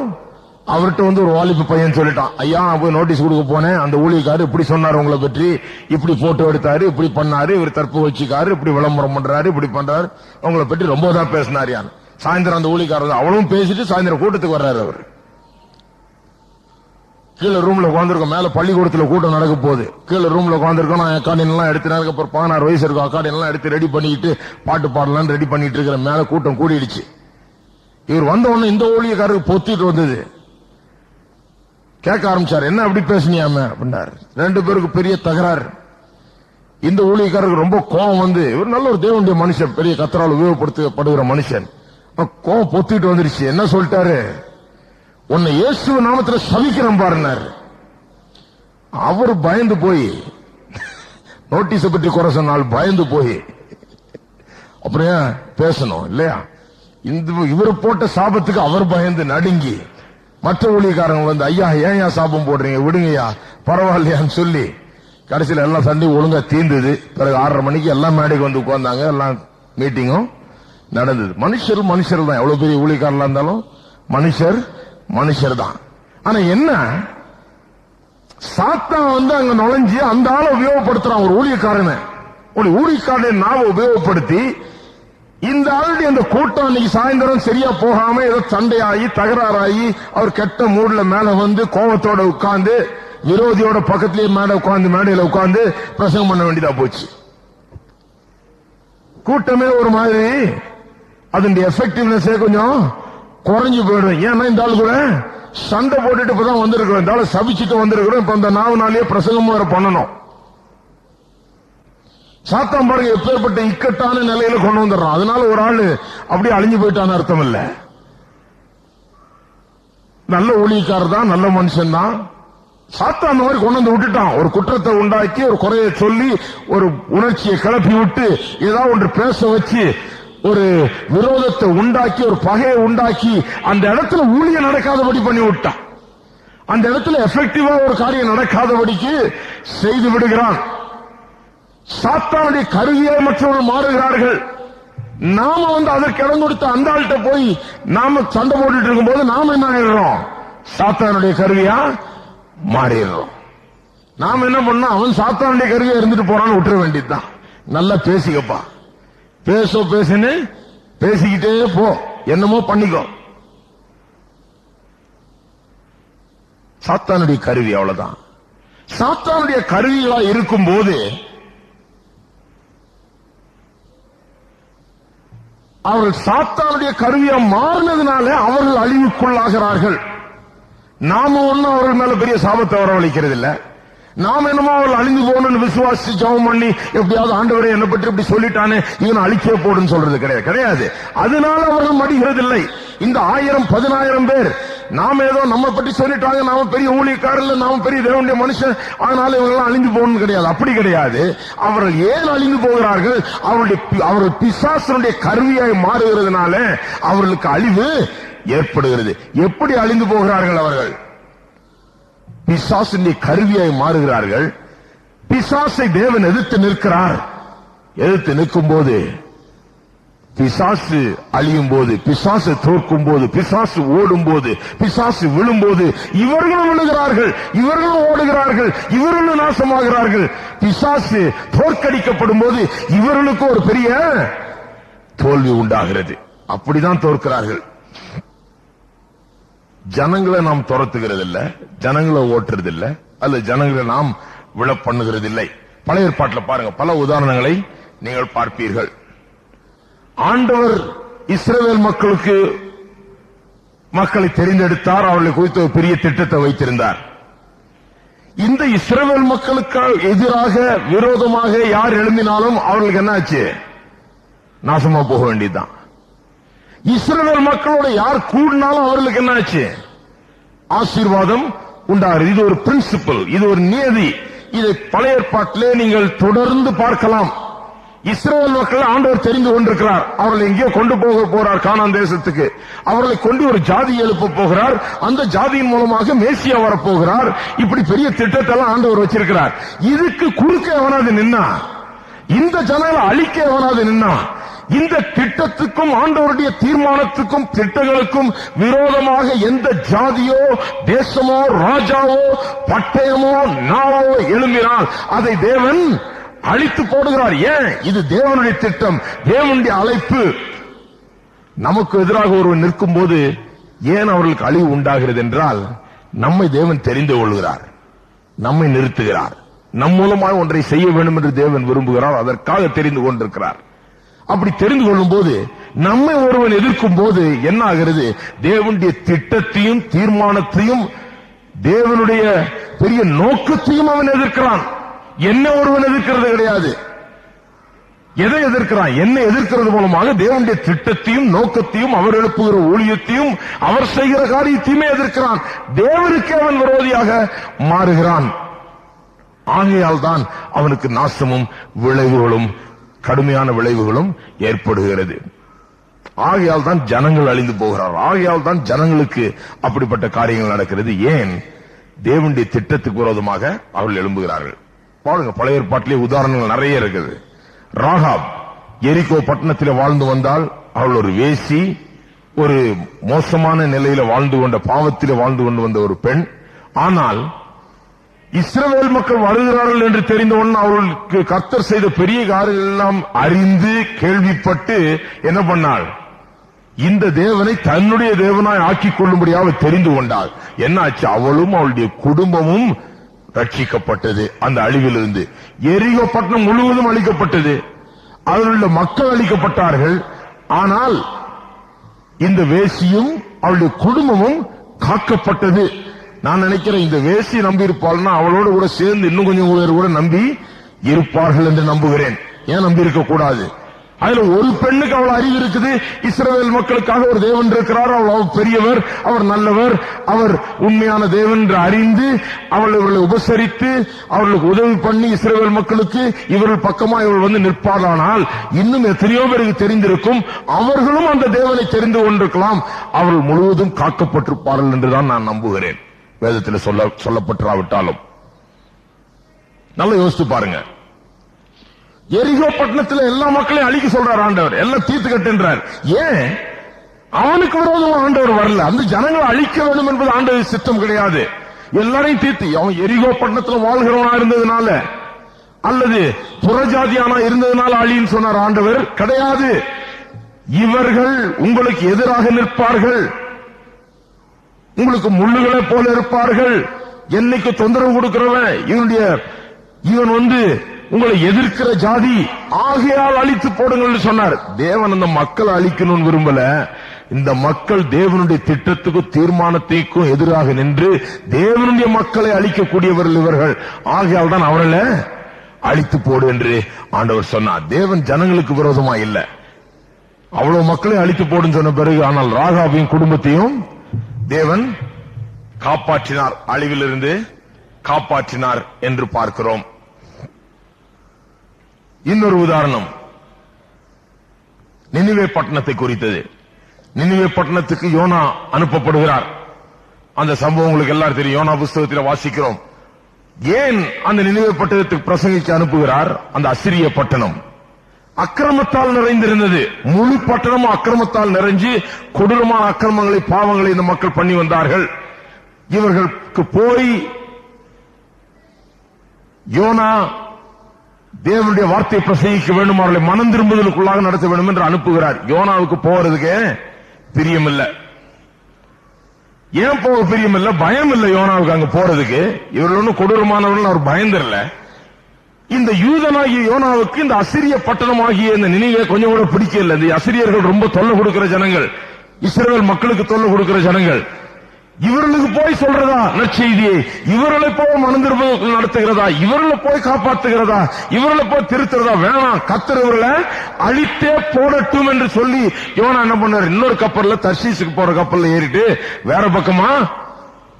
அவர்கிட்ட வந்து ஒரு வாலிப பையன் சொல்லிட்டான், ஐயா நான் போய் நோட்டீஸ் கொடுக்க போனேன், அந்த ஊழியக்காரர் இப்படி சொன்னாரு, உங்களை பற்றி இப்படி போட்டோ எடுத்தாரு, இப்படி பண்ணாரு, இவர் தற்புகழ்ச்சிக்காரு, இப்படி விளம்பரம் பண்றாரு, இப்படி பண்றாரு, உங்களை பற்றி ரொம்ப தான் பேசினார். யான் சாயந்தரம் அந்த ஊழியக்காரர் அவளும் பேசிட்டு சாயந்தரம் கூட்டத்துக்கு வர்றாரு. அவர் கீழே ரூம்ல உட்காந்துருக்கோம். மேல பள்ளிக்கூடத்துல கூட்டம் நடக்க போகுது. கீழே ரூம்ல உட்காந்துருக்கோம். நான் அக்காடின் எல்லாம் எடுத்து அப்புறம் 16 வயசு இருக்கும். அக்காடின் எல்லாம் எடுத்து ரெடி பண்ணிட்டு பாட்டு பாடலாம் ரெடி பண்ணிட்டு இருக்கிற. மேல கூட்டம் கூடிடுச்சு. இவர் வந்த உடனே இந்த ஊழியக்காரருக்கு பொத்திட்டு வந்தது. கேட்க ஆரம்பிச்சார், என்ன அப்படி பேசினியாம அப்படின்னாரு. 2 பேருக்கு பெரிய தகராறு. இந்த ஊழியக்காரருக்கு ரொம்ப கோபம் வந்து, இவர் நல்ல ஒரு தேவனுடைய மனுஷன், பெரிய கத்தரால் உபயோகப்படுத்தப்படுகிற மனுஷன், கோபம் பொத்திட்டு வந்துருச்சு. என்ன சொல்லிட்டாரு? உன்னை இயேசு நாமத்துல சபிக்கிறேன் பாருன்னாரு. அவர் பயந்து போய் நோட்டீஸை பற்றி குறை சொன்னால் பயந்து போய் அப்புறம் ஏன் பேசணும் இல்லையா? இவர் போட்ட சாபத்துக்கு அவர் பயந்து நடுங்கி மற்ற ஊழியக்காரங்க வந்து, ஐயா ஏன் சாபம் போடுறீங்க, விடுங்கய்யா, பரவாயில்லையான்னு சொல்லி கடைசியில் எல்லாம் சண்டை ஒழுங்கா தீர்ந்தது. பிறகு 6:30 மணிக்கு எல்லாம் மேடைக்கு வந்து உட்கார்ந்தாங்க. எல்லாம் மீட்டிங்கும் நடந்தது. மனுஷர் தான். எவ்வளவு பெரிய ஊழியக்காரங்களா இருந்தாலும் மனுஷர் தான். ஆனா என்ன, சாத்தான் வந்து அங்க நுழைஞ்சு அந்த ஆளை உபயோகப்படுத்துறான். ஒரு ஊழியக்காரனை நாம உபயோகப்படுத்தி இந்த ஆளுடைய அந்த கூட்டம் அன்னைக்கு சாயந்தரம் சரியா போகாம ஏதோ சண்டையாகி தகராறாகி அவர் கெட்ட மூட்ல மேல வந்து கோபத்தோட உட்கார்ந்து விரோதியோட பக்கத்திலேயே மேடையில உட்கார்ந்து பிரசங்கம் பண்ண வேண்டியதா போச்சு. கூட்டமே ஒரு மாதிரி அதனுடைய எஃபெக்டிவ்னஸே கொஞ்சம் குறைஞ்சு போயிடும். ஏன்னா இந்த ஆளு கூட சண்டை போட்டுட்டு இப்பதான் வந்திருக்கிறோம், இந்த ஆளு சபிச்சுட்டு வந்திருக்கிறோம், இப்ப அந்த நாளையே பிரசங்கமும் வேற பண்ணணும். சாத்தான் பாருங்க எப்பேற்பட்ட இக்கட்டான நிலையில கொண்டு வந்துடுறான். அதனால ஒரு ஆளு அப்படியே அழிஞ்சு போயிட்டான்னு அர்த்தம் இல்ல. நல்ல ஊழியக்காரர் தான், நல்ல மனுஷன் தான். சாத்தான் அந்த மாதிரி கொண்டு வந்து விட்டுட்டான். ஒரு குற்றத்தை உண்டாக்கி, ஒரு குறையை சொல்லி, ஒரு உணர்ச்சியை கிளப்பி விட்டு, ஏதாவது ஒன்று பேச வச்சு, ஒரு விரோதத்தை உண்டாக்கி, ஒரு பகையை உண்டாக்கி, அந்த இடத்துல ஊழியம் நடக்காதபடி பண்ணி விட்டான். அந்த இடத்துல எஃபெக்டிவா ஒரு காரியம் நடக்காதபடிக்கு செய்து விடுகிறான். சாத்தானுடைய கருவியை மற்றவர்கள் மாறுகிறார்கள். நாம வந்து அதற்கு இடம் கொடுத்த அந்த ஆள்கிட்ட போய் நாம சண்டை போட்டுட்டு இருக்கும் போது நாம என்ன ஆயிடுறோம்? சாத்தானுடைய கருவியா மாறிடுறோம். நாம என்ன பண்ணோம்? அவன் சாத்தானுடைய கருவியா இருந்துட்டு போறான்னு விட்டுற வேண்டியதுதான். நல்லா பேசிக்கப்பா, பேசுன்னு பேசிக்கிட்டே போ, என்னமோ பண்ணிக்கோ. சாத்தானுடைய கருவி, அவ்வளவுதான். சாத்தானுடைய கருவிகளா இருக்கும் போது அவர்கள் சாத்தானுடைய கருவியா மாறினதுனால அவர்கள் அழிவுக்குள்ளாகிறார்கள். நாம ஒன்னும் அவர்கள் மேல பெரிய சாபத்தை வரவழைக்கிறது இல்ல. நாம என்னமோ அவர்கள் அழிந்து போகணும்னு விசுவாசி ஜெபம் பண்ணி எப்படியாவது ஆண்டவரை என்னை பற்றி இப்படி சொல்லிட்டானே இவன் அழிச்சே போடுன்னு சொல்றது கிடையாது. அதனால அவர்கள் மடிகிறது இல்லை. இந்த 1000 10,000 பேர் நாம ஏதோ நம்ம பற்றி சொல்லிட்டாங்க, நாம பெரிய ஊழியக்காரர், நாம பெரிய தேவனுடைய மனுஷன், அதனால இவங்க அழிந்து போகணும் கிடையாது. அப்படி கிடையாது. அவர்கள் ஏன் அழிந்து போகிறார்கள்? அவர்கள் பிசாசனுடைய கருவியாய் மாறுகிறதுனால அவர்களுக்கு அழிவு ஏற்படுகிறது. எப்படி அழிந்து போகிறார்கள்? அவர்கள் பிசாசுடைய கருவியாய் மாறுகிறார்கள். பிசாசை தேவன் எதிர்த்து நிற்கிறார். எதிர்த்து நிற்கும் போது, பிசாசு அழியும் போது, பிசாசு தோற்கும் போது, பிசாசு ஓடும் போது, பிசாசு விழும்போது இவர்களும் விழுகிறார்கள், இவர்களும் ஓடுகிறார்கள், இவர்களும் நாசமாகிறார்கள். பிசாசு தோற்கடிக்கப்படும் போது இவர்களுக்கு ஒரு பெரிய தோல்வி உண்டாகிறது. அப்படிதான் தோற்கிறார்கள். ஜனங்களை நாம் துரத்துகிறது இல்ல, ஜனங்களை ஓட்டுறது இல்ல, அல்ல ஜனங்களை நாம் விழ பண்ணுகிறது இல்லை. பழைய ஏற்பாட்டில் பாருங்க, பல உதாரணங்களை நீங்கள் பார்ப்பீர்கள். ஆண்டவர் இஸ்ரவேல் மக்களை தெரிந்தெடுத்தார். அவர்களை குறித்த ஒரு பெரிய திட்டத்தை வைத்திருந்தார். இந்த இஸ்ரவேல் மக்களுக்கு எதிராக விரோதமாக யார் எழும்பினாலும் அவர்களுக்கு என்ன ஆச்சு? நாசமா போக வேண்டியதுதான். இஸ்ரவேல் மக்களோட யார் கூடினாலும் அவர்களுக்கு என்ன ஆச்சு? ஆசீர்வாதம் உண்டாகிறது. இது ஒரு பிரின்சிபல், இது ஒரு நியதி. இதை பழைய ஏற்பாட்டிலே நீங்கள் தொடர்ந்து பார்க்கலாம். இஸ்ரவேல் மக்கள் ஆண்டவர் தெரிந்து கொண்டிருக்கிறார். அவர்களை எங்கேயோ கொண்டு போக போறார், கானான் தேசத்துக்கு. அவர்களை கொண்டு ஒரு ஜாதி எழுப்ப போகிறார். அந்த ஜாதியின் மூலமாக மேசியா வரப்போகிறார். இப்படி பெரிய திட்டத்தை ஆண்டவர் வச்சிருக்கிறார். இதுக்கு குறுக்க எவனாது நின்னா, இந்த ஜனங்களை அழிக்க எவனாது நின்னா, இந்த திட்டத்துக்கும் ஆண்டவருடைய தீர்மானத்துக்கும் திட்டங்களுக்கும் விரோதமாக எந்த ஜாதியோ தேசமோ ராஜாவோ பட்டயமோ நாவோ எழும்பினால் அதை தேவன் அழித்து போடுகிறார். ஏன்? இது தேவனுடைய திட்டம், தேவனுடைய அழைப்பு. நமக்கு எதிராக ஒருவர் நிற்கும் போது ஏன் அவர்களுக்கு அழிவு உண்டாகிறது என்றால், நம்மை தேவன் தெரிந்து கொள்கிறார், நம்மை நிறுத்துகிறார், நம் மூலமாக ஒன்றை செய்ய வேண்டும் என்று தேவன் விரும்புகிறார். அதற்காக தெரிந்து கொண்டிருக்கிறார். அப்படி தெரிந்து கொள்ளும் போது, நம்மை ஒருவன் எதிர்க்கும் போது என்ன ஆகிறது? தேவனுடைய திட்டத்தையும் தீர்மானத்தையும் தேவனுடைய பெரிய நோக்கத்தையும் அவன் எதிர்க்கிறான். என்ன ஒருவன் எதிர்க்கிறது கிடையாது. எதை எதிர்க்கிறான்? என்ன எதிர்க்கிறது மூலமாக தேவனுடைய திட்டத்தையும் நோக்கத்தையும் அவர் எழுப்புகிற ஊழியத்தையும் அவர் செய்கிற காரியத்தையுமே எதிர்க்கிறான். தேவனுக்கு அவன் விரோதியாக மாறுகிறான். ஆகையால் தான் அவனுக்கு நாசமும் விளைவுகளும், கடுமையான விளைவுகளும் ஏற்படுகிறது. ஆகையால் தான் ஜனங்கள் அழிந்து போகிறார். ஆகையால் தான் ஜனங்களுக்கு அப்படிப்பட்ட காரியங்கள் நடக்கிறது. ஏன்? தேவனுடைய திட்டத்துக்கு விரோதமாக அவர்கள் எழும்புகிறார்கள். பாருங்க, பழைய ஏற்பாட்டிலே உதாரணங்கள் நிறைய இருக்குது. ராகாப் எரிகோ பட்டணத்தில் வாழ்ந்து வந்தால் அவள் ஒரு வேசி, ஒரு மோசமான நிலையில வாழ்ந்து கொண்ட, பாவத்திலே வாழ்ந்து கொண்டு வந்த ஒரு பெண். ஆனால் இஸ்ரவேல் மக்கள் வருகிறார்கள் என்று தெரிந்தவுடன் அவர்களுக்கு கர்த்தர் செய்த பெரிய காரியங்கள் எல்லாம் அறிந்து கேள்விப்பட்டு என்ன பண்ணாள்? இந்த தேவனை தன்னுடைய தேவனாய் ஆக்கிக் கொள்ளும்படியாக தெரிந்து கொண்டாள். என்னாச்சு? அவளும் அவளுடைய குடும்பமும் ரட்சிக்கப்பட்டது. அந்த அழிவிலிருந்து எரிகோ பட்டணம் முழுவதும் அழிக்கப்பட்டது. அதில் உள்ள மக்கள் அழிக்கப்பட்டார்கள். ஆனால் இந்த வேசியும் அவளுடைய குடும்பமும் காக்கப்பட்டது. நான் நினைக்கிறேன், இந்த வேசி நம்பி இருப்பாள்னா அவளோடு கூட சேர்ந்து இன்னும் கொஞ்சம் பேர் கூட நம்பி இருப்பார்கள் என்று நம்புகிறேன். ஏன் நம்பி இருக்க கூடாது? அதுல ஒரு பெண்ணுக்கு அவள் அறிவு இருக்குது. இஸ்ரவேல் மக்களுக்காக ஒரு தேவன் இருக்கிறார், அவள் பெரியவர், அவர் நல்லவர், அவர் உண்மையான தேவன் என்று அறிந்து இவர்களை உபசரித்து அவர்களுக்கு உதவி பண்ணி இஸ்ரவேல் மக்களுக்கு இவர்கள் பக்கமா இவள் வந்து நிற்பாளானால் இன்னும் எத்தனையோ பேருக்கு தெரிந்திருக்கும். அவர்களும் அந்த தேவனை தெரிந்து கொண்டிருக்கலாம். அவர்கள் முழுவதும் காக்கப்பட்டிருப்பார்கள் என்றுதான் நான் நம்புகிறேன். வேதத்தில் சொல்லப்பட்டிராவிட்டாலும் நல்லா யோசித்து பாருங்க. எரிகோ பட்டணத்தில் எல்லா மக்களையும் அழிக்க சொல்றார் ஆண்டவர், எல்லாம் தீர்த்து கட்டுன்றார். ஏன்? அவனுக்கு விரோதமா ஆண்டவர் வரல. அந்த ஜனங்களை அழிக்க வேண்டும் என்பது ஆண்டவர் சித்தம் கிடையாது. எல்லாரையும் தீர்த்து, அவன் எரிகோ பட்டணத்தில் வாழ்கிறவனா இருந்ததுனால அல்லது புறஜாதியானா இருந்ததுனால அழின்னு சொன்னார் ஆண்டவர் கிடையாது. இவர்கள் உங்களுக்கு எதிராக நிற்பார்கள், உங்களுக்கு முள்ளுகளை போல இருப்பார்கள், என்னைக்கு தொந்தரவு கொடுக்கிறவன் இவன் வந்து உங்களை எதிர்க்கிற ஜாதி, ஆகையால் அழித்து போடுங்கள் சொன்னார். தேவன் அந்த மக்களை அழிக்கணும்னு விரும்பல. இந்த மக்கள் தேவனுடைய திட்டத்துக்கும் தீர்மானத்திற்கும் எதிராக நின்று தேவனுடைய மக்களை அழிக்கக்கூடியவர்கள் இவர்கள். ஆகையால் தான் அவர்களை அழித்து போடு என்று ஆண்டவர் சொன்னார். தேவன் ஜனங்களுக்கு விரோதமா இல்ல, அவ்வளவு மக்களை அழித்து போடுன்னு சொன்ன பிறகு ஆனால் ராகாபையும் குடும்பத்தையும் தேவன் காப்பாற்றினார், அழிவிலிருந்து காப்பாற்றினார் என்று பார்க்கிறோம். இன்னொரு உதாரணம் நினிவே பட்டணத்தை குறித்தது. நினிவே பட்டணத்துக்கு யோனா அனுப்பப்படுகிறார். அந்த சம்பவம் உங்களுக்கு எல்லாரும் தெரியும். யோனா புஸ்தகத்தில் வாசிக்கிறோம். ஏன் அந்த நினிவே பட்டணத்துக்கு பிரசங்கிக்க அனுப்புகிறார்? அந்த அசிரிய பட்டணம் அக்கிரமத்தால் நிறைந்திருந்தது. முழு பட்டணமும் அக்கிரமத்தால் நிறைஞ்சு கொடூரமான அக்கிரமங்களை, பாவங்களை இந்த மக்கள் பண்ணி வந்தார்கள். இவர்களுக்கு போய் யோனா தேவனுடைய வார்த்தையை பிரசங்கிக்க வேண்டும், அவர்களை மனம் திரும்புதலுக்குள்ளாக நடத்த வேண்டும் என்று அனுப்புகிறார். யோனாவுக்கு போறதுக்கு பிரியம் இல்ல. ஏன் போக பிரியம் இல்ல? பயம் இல்ல யோனாவுக்கு அங்க போறதுக்கு. இவர்கள் ஒன்னும் கொடூரமானவர்கள், அவர் பயந்திரல. இந்த யூதனாகிய யோனாவுக்கு இந்த அசிரிய பட்டணமாகிய இந்த நினைவே கொஞ்சம் கூட பிடிக்கல. இந்த அசிரியர்கள் ரொம்ப தொல்லை கொடுக்கிற ஜனங்கள், இஸ்ரவேல் மக்களுக்கு தொல்லை கொடுக்கிற ஜனங்கள். இவர்களுக்கு போய் சொல்றதா நற்செய்தியை? இவர்களை போய் மனந்திருப்பதற்கு நடத்துகிறதா? இவர்களை போய் காப்பாற்றுகிறதா? இவர்களை போய் திருத்துறதா? வேணாம், கர்த்தர் இவர்களை அழித்தே போடட்டும் என்று சொல்லி யோனா என்ன பண்ணார்? இன்னொரு கப்பல்ல, தர்ஷீசுக்கு போற கப்பல்ல ஏறிட்டு வேற பக்கமா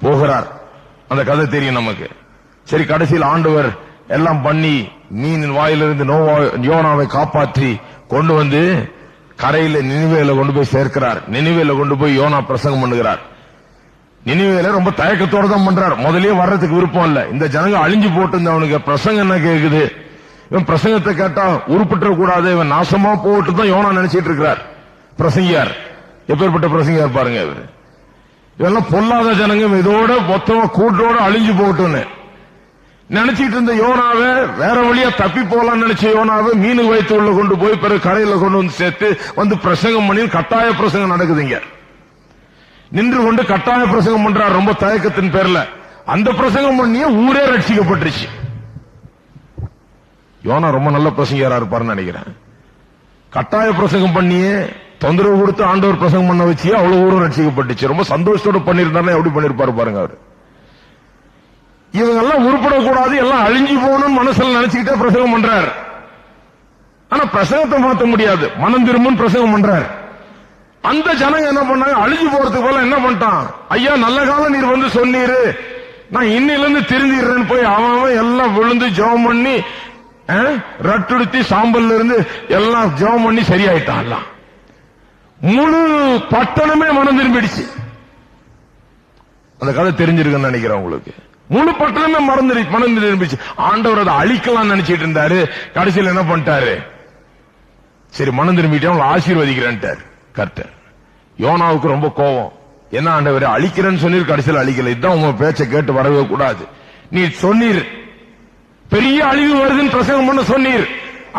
போகிறார். அந்த கதை தெரியும் நமக்கு. சரி, கடைசியில் ஆண்டவர் எல்லாம் பண்ணி மீனின் வாயிலிருந்து யோனாவை காப்பாற்றி கொண்டு வந்து கரையில நினிவேல கொண்டு போய் சேர்க்கிறார். நினிவேல கொண்டு போய் யோனா பிரசங்கம் பண்ணுகிறார். நினிவேல ரொம்ப தயக்கத்தோட தான் பண்றார். முதலே வர்றதுக்கு விருப்பம் இல்ல. இந்த ஜனங்க அழிஞ்சு போட்டு அவனுக்கு பிரசங்கம் என்ன கேக்குது? இவன் பிரசங்கத்தை கேட்டா உருப்பிட்ட கூடாது, இவன் நாசமா போட்டு தான் யோனா நினைச்சிட்டு இருக்கிறார். பிரசங்கியார் எப்பேற்பட்ட பிரசங்கியார் பாருங்க. இவர் இதெல்லாம் பொல்லாத ஜனங்க, இதோட மொத்தமா கூட்டோட அழிஞ்சு போட்டுன்னு நினைச்சிட்டு இருந்த யோனாவை, வேற வழியா தப்பி போலாம் நினைச்ச யோனாவை மீனு வயிற்று உள்ள கொண்டு போய் பிறகு கரையில கொண்டு வந்து சேர்த்து வந்து பிரசங்கம் பண்ணி கட்டாய பிரசங்கம் நடக்குதுங்க. நின்று கொண்டு கட்டாய பிரசங்கம் பண்றார் ரொம்ப தயக்கத்தின் பேர்ல. அந்த பிரசங்கம் பண்ணியே ஊரே ரட்சிக்கப்பட்டுருச்சு. யோனா ரொம்ப நல்ல பிரசங்கியாரா இருப்பாருன்னு நினைக்கிறேன். கட்டாய பிரசங்கம் பண்ணியே தொந்தரவு கொடுத்து ஆண்டவர் பிரசங்கம் பண்ண வச்சு அவ்வளவு ஊரும் ரட்சிக்கப்பட்டுச்சு. ரொம்ப சந்தோஷத்தோட பண்ணிருந்தாருன்னா எப்படி பண்ணிருப்பாரு பாருங்க அவரு. இவங்க எல்லாம் உருப்படக்கூடாது, எல்லாம் அழிஞ்சு போகணும்னு மனசுல நினைச்சுக்கிட்டே பிரசங்கம் பண்றார். ஆனா பிரசங்கத்தை மாற்ற முடியாது, மனம் திரும்பும் பிரசங்கம் பண்றார். அந்த ஜனங்க என்ன பண்ணாங்க? அழிஞ்சு போறதுக்கு போல என்ன பண்ணிட்டான்? ஐயா, நல்ல காலம் நீர் வந்து சொன்னீரு, நான் இன்னிலிருந்து திருந்திடுறேன்னு போய் அவன் எல்லாம் விழுந்து ஜெபம் பண்ணி ரட்டுடுத்தி சாம்பல்ல இருந்து எல்லாம் ஜெபம் பண்ணி சரியாயிட்டான். எல்லாம் முழு பட்டணமே மனம் திரும்பிடுச்சு. அந்த கதை தெரிஞ்சிருக்குன்னு நினைக்கிறேன் உங்களுக்கு. முழு பட்டணமே மனம் திரும்பிச்சு. ஆண்டவர் அதை அழிக்கலாம் நினைச்சிட்டு இருந்தாரு. கடைசியில் என்ன பண்ணிட்டாரு? சரி, மனம் திரும்பிட்டு அவங்களை ஆசீர்வதிக்கிறேன்ட்டார் கர்த்தர். யோனாவுக்கு ரொம்ப கோபம். என்ன ஆண்டவர் அழிக்கிறேன்னு சொன்னீர், கடைசியில் அழிக்கல. இதுதான் உங்க பேச்சை கேட்டு வரவே கூடாது. நீ சொன்னீர் பெரிய அழிவு வருதுன்னு பிரசங்கம் பண்ண சொன்னீர்.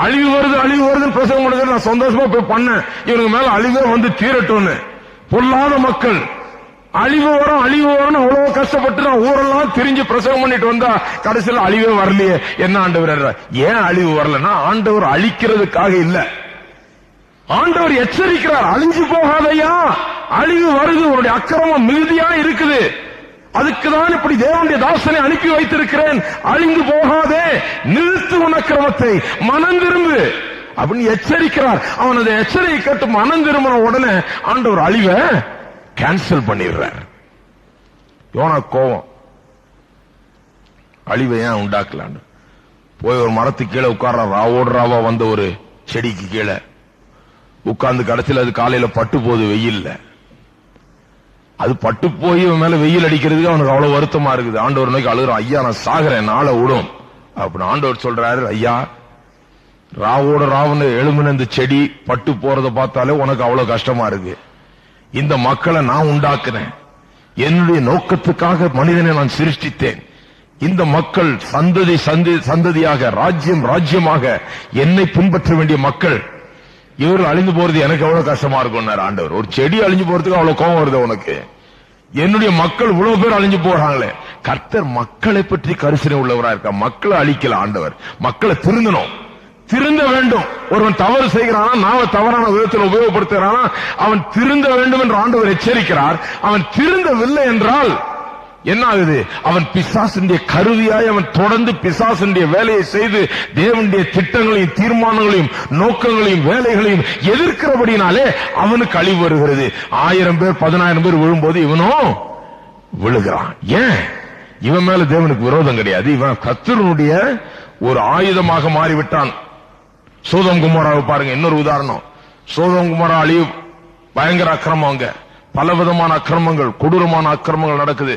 அழிவு வருதுன்னு பிரசங்கம் பண்ணுறது நான் சந்தோஷமா போய் பண்ணேன். இவனுக்கு மேல அழிவே வந்து தீரட்டும்னு. பொல்லாத மக்கள் அழிவு வரும் அவ்வளவு கஷ்டப்பட்டு நான் ஊரெல்லாம் திரிஞ்சு பிரசவம் பண்ணிட்டு வந்தா கடைசியில் அழிவே வரலையே. என்ன ஆண்டவர்? ஏன் அழிவு வரலன்னா ஆண்டவர் அழிக்கிறதுக்காக இல்ல, ஆண்டவர் எச்சரிக்கிறார். அழிஞ்சு போகாதையா, அழிவு வருது, உன்னுடைய அக்கிரமம் மிகுதியா இருக்குது, அதுக்குதான் இப்படி தேவனுடைய தாசனை அனுப்பி வைத்திருக்கிறேன், அழிந்து போகாதே, நிறுத்து உன் அக்கிரமத்தை, மனம் திரும்பு அப்படின்னு எச்சரிக்கிறார். அவன் அதை எச்சரிக்கை கேட்டு மனம் திரும்பின உடனே ஆண்டவர் அழிவை கேன்சல் பண்ணிடுறார். யோனா கோவம், அழிவை ஏன் உண்டாக்கலான்னு போய் ஒரு மரத்துக்கு கீழே உட்கார்ற. ராவோடு ராவா வந்த ஒரு செடிக்கு கீழே உட்கார்ந்து கடைசியில் அது காலையில பட்டு போகுது வெயில்ல. அது பட்டு போய் மேல வெயில் அடிக்கிறதுக்கு அவனுக்கு அவ்வளவு வருத்தமா இருக்குது. ஆண்டவர் நோக்கி அழுகிறான், ஐயா நான் சாகிறேன், நாளை விடும் அப்படின்னு. ஆண்டவர் சொல்றாரு, ஐயா ராவோட ராவன்னு எழுமின இந்த செடி பட்டு போறதை பார்த்தாலே உனக்கு அவ்வளவு கஷ்டமா இருக்கு. இந்த மக்களை நான் உண்டாக்குனேன், என்னுடைய நோக்கத்துக்காக மனிதனை நான் சிருஷ்டித்தேன். இந்த மக்கள் சந்ததியாக ராஜ்யமாக என்னை பின்பற்ற வேண்டிய மக்கள், இவர்கள் அழிந்து போறது எனக்கு எவ்வளவு கஷ்டமா இருக்கும் ஆண்டவர். ஒரு செடி அழிஞ்சு போறதுக்கு அவ்வளவு கோபம் வருது உனக்கு. என்னுடைய மக்கள் இவ்வளவு பேர் அழிஞ்சு போறாங்களே. கர்த்தர் மக்களை பற்றி கரிசனை உள்ளவரா இருக்கா. மக்களை அழிக்கல ஆண்டவர், மக்களை திருந்த வேண்டும். ஒருவன் தவறு செய்கிறானா, நாம தவறான விதத்தில் உபயோகப்படுத்துகிறானா, அவன் திருந்த வேண்டும் என்று ஆண்டவர் எச்சரிக்கிறார். அவன் திருந்தவில்லை என்றால் என்ன ஆகுது? அவன் பிசாசுடைய கருவியாய் அவன் தொடர்ந்து பிசாசுடைய வேலையை செய்து தேவனுடைய திட்டங்களையும் தீர்மானங்களையும் நோக்கங்களையும் வேலைகளையும் எதிர்க்கிறபடினாலே அவனுக்கு அழிவு வருகிறது. 1000 பேர் 10000 பேர் விழும்போது இவனும் விழுகிறான். ஏன்? இவன் மேல தேவனுக்கு விரோதம் கிடையாது. இவன் கர்த்தருடைய ஒரு ஆயுதமாக மாறிவிட்டான். சோதோம் குமோராவை பாருங்க, இன்னொரு உதாரணம். சோதோம் குமோரா அழிவு, பயங்கர அக்கிரமம், அங்க பலவிதமான அக்கிரமங்கள், கொடூரமான அக்கிரமங்கள் நடக்குது.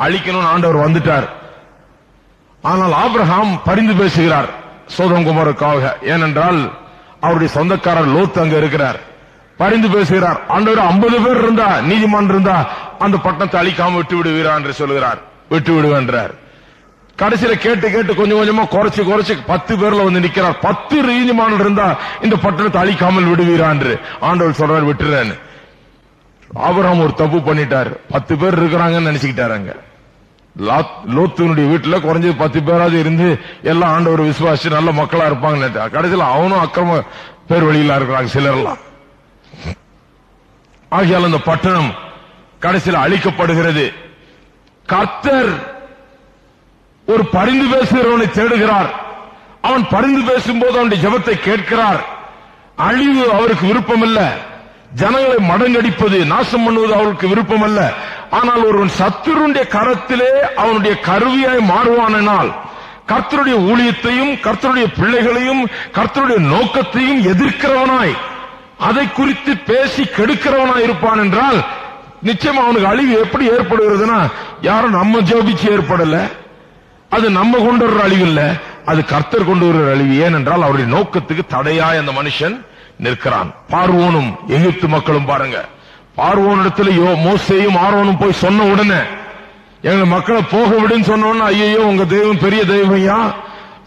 அழிக்கணும்னு ஆண்டவர் வந்துட்டார். ஆனால் ஆபிரகாம் பரிந்து பேசுகிறார் சோதோம் குமோராவுக்காக. ஏனென்றால் அவருடைய சொந்தக்காரர் லோத் அங்க இருக்கிறார். பரிந்து பேசுகிறார். ஆண்டவர் 50 பேர் இருந்தா, நீதிமான் இருந்தா அந்த பட்டணத்தை அழிக்காம விட்டு விடுவீரா என்று சொல்லுகிறார். விட்டு விடுவேன்றார். கடைசியில கேட்டு கேட்டு கொஞ்சம் கொஞ்சமா குறைச்சு 10 பேர்ல வந்து நிக்கிறார். 10 நீதிமான் இருந்தா இந்த பட்டணத்தை அழிக்காமல் விடுவீரா என்று ஆண்டவர் சொல்றார், விட்டுறேன்னு. ஆபிரகாம் ஒரு தப்பு பண்ணிட்டார். 10 பேர் இருக்கிறாங்கன்னு நினைச்சுக்கிட்டாருங்க. லோத்துனுடைய வீட்டுல குறைஞ்சது 10 பேராவது இருந்து எல்லாம் ஆண்டவர் விசுவாசி நல்ல மக்களா இருப்பாங்க. கடைசியில் அவனும் அக்கிரம பேர் வழியில இருக்கிறாங்க சிலர்லாம். ஆகையால் அந்த பட்டணம் கடைசியில் அழிக்கப்படுகிறது. கர்த்தர் ஒரு பரிந்து பேசுகிறவனை தேடுகிறார். அவன் பரிந்து பேசும்போது அவனுடைய ஜெபத்தை கேட்கிறார். அழிவு அவருக்கு விருப்பம் இல்ல. ஜனங்களை மடங்கடிப்பது, நாசம் பண்ணுவது அவருக்கு விருப்பம் அல்ல. ஆனால் ஒருவன் சத்துருடைய கரத்திலே அவனுடைய கருவியாய் மாறுவானால், கர்த்தருடைய ஊழியத்தையும் கர்த்தருடைய பிள்ளைகளையும் கர்த்தருடைய நோக்கத்தையும் எதிர்க்கிறவனாய், அதை குறித்து பேசி கெடுக்கிறவனாய் இருப்பான் என்றால் நிச்சயமா அவனுக்கு அழிவு எப்படி ஏற்படுகிறதுனா, யாரும் நம்ம ஜெபிச்சு ஏற்படல, அது நம்ம கொண்டு வர்ற அழிவு இல்ல, அது கர்த்தர் கொண்டு வர்ற அழிவு. ஏனென்றால் அவருடைய நோக்கத்துக்கு தடையாய் அந்த மனுஷன் நிற்கிறான். பார்வோனும் எகிப்து மக்களும் பாருங்க, பார்வோனிடத்துல மோசேயும் ஆரோனும் போய் சொன்ன உடனே, எங்க மக்களை போக விடுன்னு சொன்ன உடனே, ஐயோ உங்க தெய்வம் பெரிய தெய்வம்யா,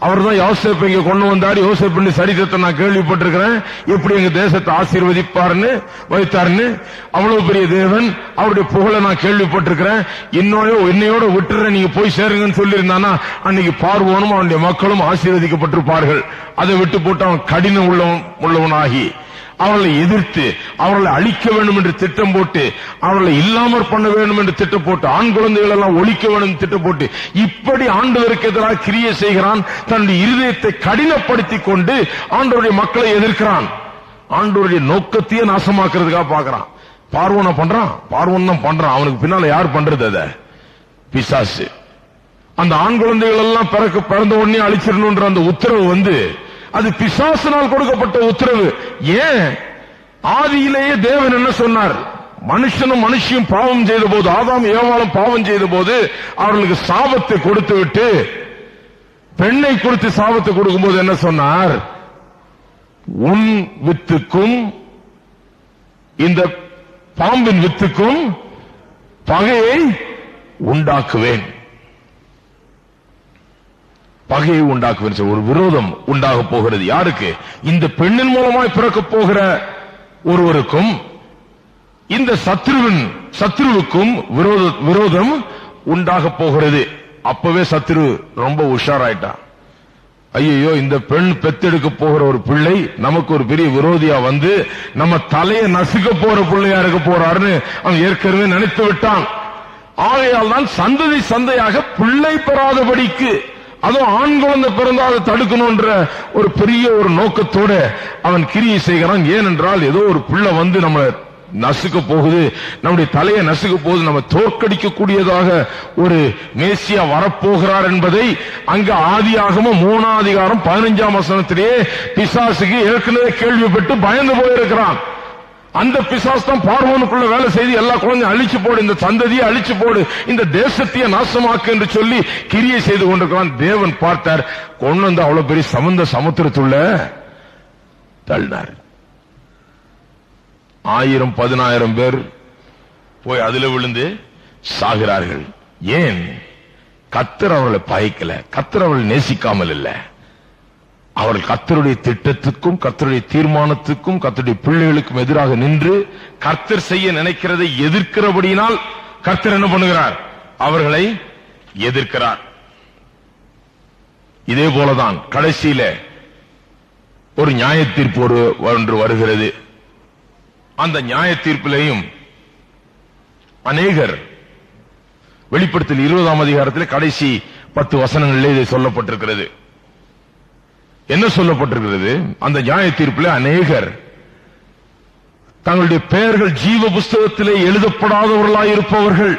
அவர் தான் யோசேப்பு இங்க கொண்டு வந்தார், யோசேப்பு சரித்திரத்தை நான் கேள்விப்பட்டிருக்கிறேன், எப்படி எங்க தேசத்தை ஆசீர்வதிப்பாருன்னு வைத்தாருன்னு, அவ்வளவு பெரிய தேவன், அவருடைய புகழை நான் கேள்விப்பட்டிருக்கிறேன், என்னையோட விட்டுறேன், நீங்க போய் சேருங்கன்னு சொல்லி இருந்தானா அன்னைக்கு பார்வோனும் அவனுடைய மக்களும் ஆசீர்வதிக்கப்பட்டிருப்பார்கள். அதை விட்டு போட்டு அவன் கடின உள்ளவனாகி அவர்களை எதிர்த்து அவர்களை அழிக்க வேண்டும் என்று திட்டம் போட்டு, அவர்களை இல்லாமற் பண்ண வேண்டும் என்று திட்டம் போட்டு, ஆண் குழந்தைகள் எல்லாம் ஒழிக்க வேண்டும் என்று திட்டம் போட்டு, இப்படி ஆண்டவருக்கு எதிராக கிரியை செய்கிறான். தன்னுடைய இருதயத்தை கடினப்படுத்திக் கொண்டு ஆண்டவருடைய மக்களை எதிர்க்கிறான். ஆண்டவருடைய நோக்கத்தையே நாசமாக்குறதுக்காக பாக்குறான். பார்வோன பண்றான், பார்வோன் தான் பண்றான். அவனுக்கு பின்னால யார் பண்றது? அத பிசாசு. அந்த ஆண் குழந்தைகள் எல்லாம் பிறந்த உடனே அழிச்சிடணும்ன்ற அந்த உத்தரவு அது பிசாசினால் கொடுக்கப்பட்ட உத்தரவு. ஏன்? ஆதியிலேயே தேவன் என்ன சொன்னார்? மனுஷனும் மனுஷியும் பாவம் செய்த போது, ஆதாம் ஏவாளும் பாவம் செய்த போது அவர்களுக்கு சாபத்தை கொடுத்து விட்டு, பெண்ணை குறித்து சாபத்தை கொடுக்கும்போது என்ன சொன்னார்? உன் வித்துக்கும் இந்த பாம்பின் வித்துக்கும் பகையை உண்டாக்குவேன். பகையை உண்டாக்குவேன். ஒரு விரோதம் உண்டாக போகிறது. யாருக்கு? இந்த பெண்ணின் மூலமாய் பிறக்க போகிற ஒருவருக்கும் இந்த சத்ருவுக்கும் விரோதம் உண்டாக போகிறது. அப்பவே சத்ரு ரொம்ப உஷாராயிட்டான். ஐயோ, இந்த பெண் பெத்தெடுக்க போகிற ஒரு பிள்ளை நமக்கு ஒரு பெரிய விரோதியா வந்து நம்ம தலையை நசுக்க போற பிள்ளையா இருக்க போறாருன்னு அவன் ஏற்கனவே நினைத்து விட்டான். ஆகையால் தான் சந்ததி சந்தையாக பிள்ளை பெறாதபடிக்கு, அதுவும் ஆண் குழந்தை பிறந்தா அதை தடுக்கணும்ன்ற ஒரு பெரிய ஒரு நோக்கத்தோட அவன் கிரியை செய்கிறான். ஏனென்றால் ஏதோ ஒரு பிள்ளை வந்து நம்ம நசுக்க போகுது, நம்முடைய தலையை நசுக்க போகுது, நம்ம தோற்கடிக்க கூடியதாக ஒரு மேசியா வரப்போகிறார் என்பதை அங்க ஆதியாகமம் 3ஆம் அதிகாரம் 15ஆம் வசனத்திலேயே பிசாசுக்கு ஏற்கனவே கேள்விப்பட்டு பயந்து போயிருக்கிறான். அந்த பிசாசு தான் பார்வோனுக்குள்ள வேலை செய்து எல்லா குழந்தையும் அழிச்சு போடு, இந்த சந்ததியை அழிச்சு போடு, இந்த தேசத்தையே நாசமாக்கு என்று சொல்லி கிரியை செய்து கொண்டிருக்கிறான். தேவன் பார்த்தார், கொண்டு வந்து அவ்வளவு பெரிய சமுத்திரத்துள்ள தள்ளினார். 1000-10,000 பேர் போய் அதுல விழுந்து சாகிறார்கள். ஏன்? கர்த்தர் அவர்களை பகைக்கல, கர்த்தர் அவர்களை நேசிக்காமல் இல்ல. அவர்கள் கர்த்தருடைய திட்டத்துக்கும் கர்த்தருடைய தீர்மானத்துக்கும் கர்த்தருடைய பிள்ளைகளுக்கும் எதிராக நின்று கர்த்தர் செய்ய நினைக்கிறதை எதிர்க்கிறபடியினால் கர்த்தர் என்ன பண்ணுகிறார்? அவர்களை எதிர்க்கிறார். இதே போலதான் கடைசியில ஒரு நியாய தீர்ப்பு ஒன்று வருகிறது. அந்த நியாய தீர்ப்பிலையும் அநேகர் வெளிப்படுத்தல் 20ஆம் அதிகாரத்தில் கடைசி 10 வசனங்களிலே இது சொல்லப்பட்டிருக்கிறது. என்ன சொல்லப்பட்டிருக்கிறது? அந்த நியாய தீர்ப்பில் அநேகர் தங்களுடைய பெயர்கள் ஜீவ புஸ்தகத்திலே எழுதப்படாதவர்களாய் இருப்பவர்கள்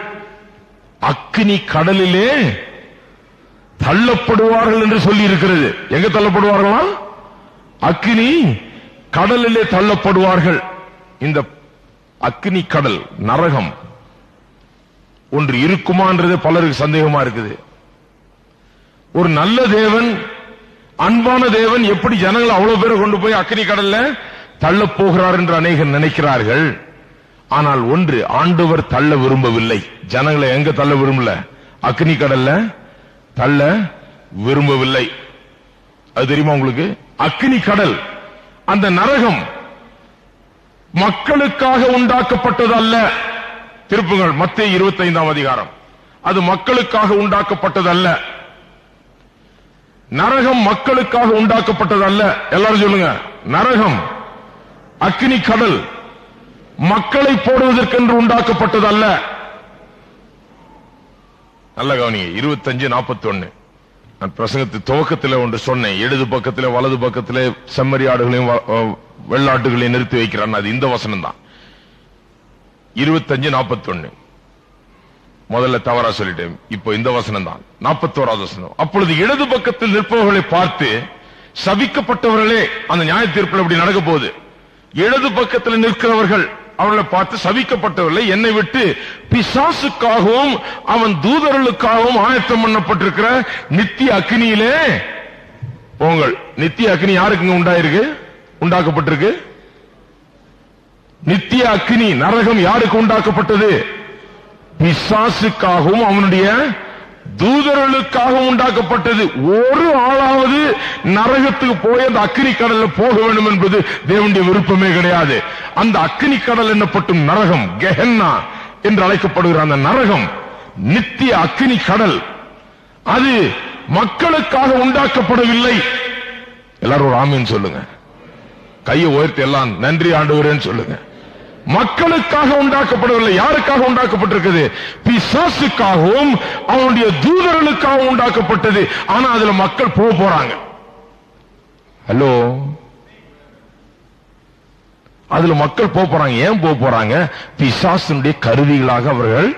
அக்கினி கடலிலே தள்ளப்படுவார்கள் என்று சொல்லி இருக்கிறது. எங்க தள்ளப்படுவார்களா? அக்கினி கடலிலே தள்ளப்படுவார்கள். இந்த அக்கினி கடல் நரகம் ஒன்று இருக்குமான்றது பலருக்கு சந்தேகமா இருக்குது. ஒரு நல்ல தேவன், அன்பான தேவன் எப்படி ஜனங்கள் அவ்வளவு பேரை கொண்டு போய் அக்கினி கடல்ல தள்ள போகிறார் என்று அநேகர் நினைக்கிறார்கள். ஆனால் ஒன்று, ஆண்டவர் தள்ள விரும்பவில்லை. ஜனங்களை எங்க தள்ள விரும்பல? அக்கினி கடல்ல தள்ள விரும்பவில்லை. அது தெரியுமா உங்களுக்கு? அக்கினி கடல், அந்த நரகம் மக்களுக்காக உண்டாக்கப்பட்டது அல்ல. திருப்புங்கள் மத்தேயு 25ஆம் அதிகாரம். அது மக்களுக்காக உண்டாக்கப்பட்டது அல்ல. நரகம் மக்களுக்காக உண்டாக்கப்பட்டது அல்ல. எல்லாரும் சொல்லுங்க. நரகம், அக்கினி கடல் மக்களை போடுவதற்கென்று உண்டாக்கப்பட்டது அல்ல. நல்ல கவனிங்க. 25:41 நான் பிரசங்கத்து துவக்கத்தில் ஒன்று சொன்னேன். இடது பக்கத்தில் வலது பக்கத்தில் செம்மறி ஆடுகளையும் வெள்ளாட்டுகளையும் நிறுத்தி வைக்கிறான். அது இந்த வசனம் தான். 25:41 முதல்ல தவறா சொல்லிட்டேன். இப்போ இந்த வசனம் தான் 41வது வசனம். அப்பொழுது இடது பக்கத்தில் நிற்பவர்களை பார்த்து, சபிக்கப்பட்டவர்களே, அந்த நியாய தீர்ப்பில் அப்படி நடக்க போகுது. இடது பக்கத்தில் நிற்கிறவர்கள் அவர்களை பார்த்து, சபிக்கப்பட்டவர்களை, என்னை விட்டு பிசாசுக்காகவும் அவன் தூதர்களுக்காகவும் ஆயத்தம் பண்ணப்பட்டிருக்கிற நித்திய அக்கினியிலே போங்கள். நித்திய அக்கினி யாருக்கு உண்டாயிருக்கு? உண்டாக்கப்பட்டிருக்கு. நித்திய அக்கினி நரகம் யாருக்கு உண்டாக்கப்பட்டது? பிசாசுக்காகவும் அவனுடைய தூதர்களுக்காகவும் உண்டாக்கப்பட்டது. ஒரு ஆளாவது நரகத்துக்கு போய் அந்த அக்கினி கடல்ல போக வேண்டும் என்பது தேவனுடைய விருப்பமே கிடையாது. அந்த அக்கினி கடல் என்னப்பட்டும் நரகம், கெஹென்னா என்று அழைக்கப்படுகிற அந்த நரகம், நித்திய அக்கினி கடல், அது மக்களுக்காக உண்டாக்கப்படவில்லை. எல்லாரும் ஒரு ஆமீன் சொல்லுங்க. கையை உயர்த்தி எல்லாம் நன்றி ஆண்டவரேன்னு சொல்லுங்க. மக்களுக்காக உண்டாக்கப்படவில்லை. யாருக்காக உண்டாக்கப்பட்டிருக்கிறது? பிசாசுக்காகவும் அவனுடைய தூதர்களுக்காகவும் உண்டாக்கப்பட்டது. ஆனா அதுல மக்கள் போறாங்க. ஹலோ, அதுல மக்கள் போறாங்க. ஏன் போறாங்க? பிசாசுடைய கருவிகளாக அவர்கள்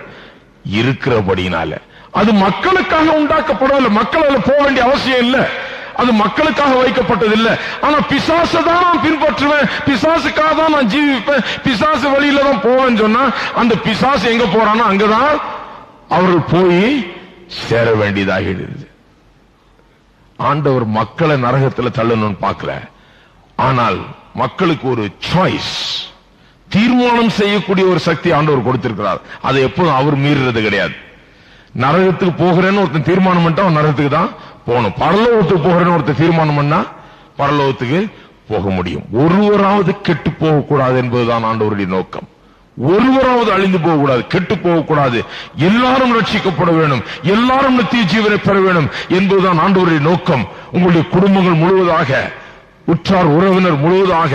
இருக்கிறபடினால. அது மக்களுக்காக உண்டாக்கப்படவில்லை. மக்கள் அதுல போக வேண்டிய அவசியம் இல்லை. அது மக்களுக்காக வைக்கப்பட்டது இல்லை. ஆனா பிசாசை தான் நான் பின்பற்றுவேன், பிசாசுக்காக தான் நான் ஜீவிப்பேன், பிசாசு வழியில தான் போவேன்னு சொன்னா, அந்த பிசாசு எங்க போறானோ அங்கதான் அவர்கள் போய் சேர வேண்டியதாகிறது. ஆண்டவர் மக்களை நரகத்தில் தள்ளணும்னு பார்க்கல. ஆனால் மக்களுக்கு ஒரு சாய்ஸ், தீர்மானம் செய்யக்கூடிய ஒரு சக்தி ஆண்டவர் கொடுத்திருக்கிறார். அதை எப்போதும் அவர் மீறுறது கிடையாது. நரகத்துக்கு போகிறேன்னு ஒருத்தன் தீர்மானம் பண்ணிட்டா அவன் நரகத்துக்கு தான் போகணும். பரலோகத்துக்கு போகிறேன்னு ஒருத்தர் தீர்மானம் பண்ணா பரலோகத்துக்கு போக முடியும். ஒருவராவது கெட்டு போகக்கூடாது என்பதுதான் ஆண்டவருடைய நோக்கம். ஒருவராவது அழிந்து போகக்கூடாது, கெட்டு போகக்கூடாது, எல்லாரும் ரட்சிக்கப்பட வேண்டும், எல்லாரும் நித்திய ஜீவனை பெற வேண்டும் என்பதுதான் ஆண்டவருடைய நோக்கம். உங்களுடைய குடும்பங்கள் முழுவதாக, உற்றார் உறவினர் முழுவதாக,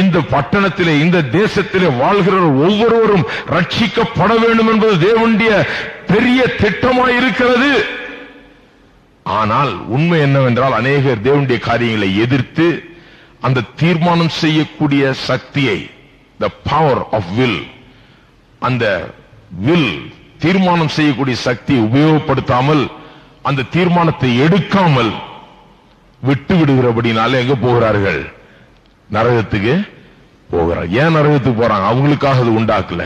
இந்த பட்டணத்திலே, இந்த தேசத்திலே வாழ்கிற ஒவ்வொருவரும் ரட்சிக்கப்பட வேண்டும் என்பது தேவனுடைய பெரிய திட்டமாய் இருக்கிறது. ஆனால் உண்மை என்னவென்றால், அநேகர் தேவனுடைய காரியங்களை எதிர்த்து அந்த தீர்மானம் செய்யக்கூடிய சக்தியை, the power of will, அந்த will, தீர்மானம் செய்யக்கூடிய சக்தியை உபயோகப்படுத்தாமல், அந்த தீர்மானத்தை எடுக்காமல் விட்டு விடுகிறபடினால எங்க போகிறார்கள்? நரகத்துக்கு போகிறார். ஏன் நரகத்துக்கு போறாங்க? அவங்களுக்காக அது உண்டாக்கல,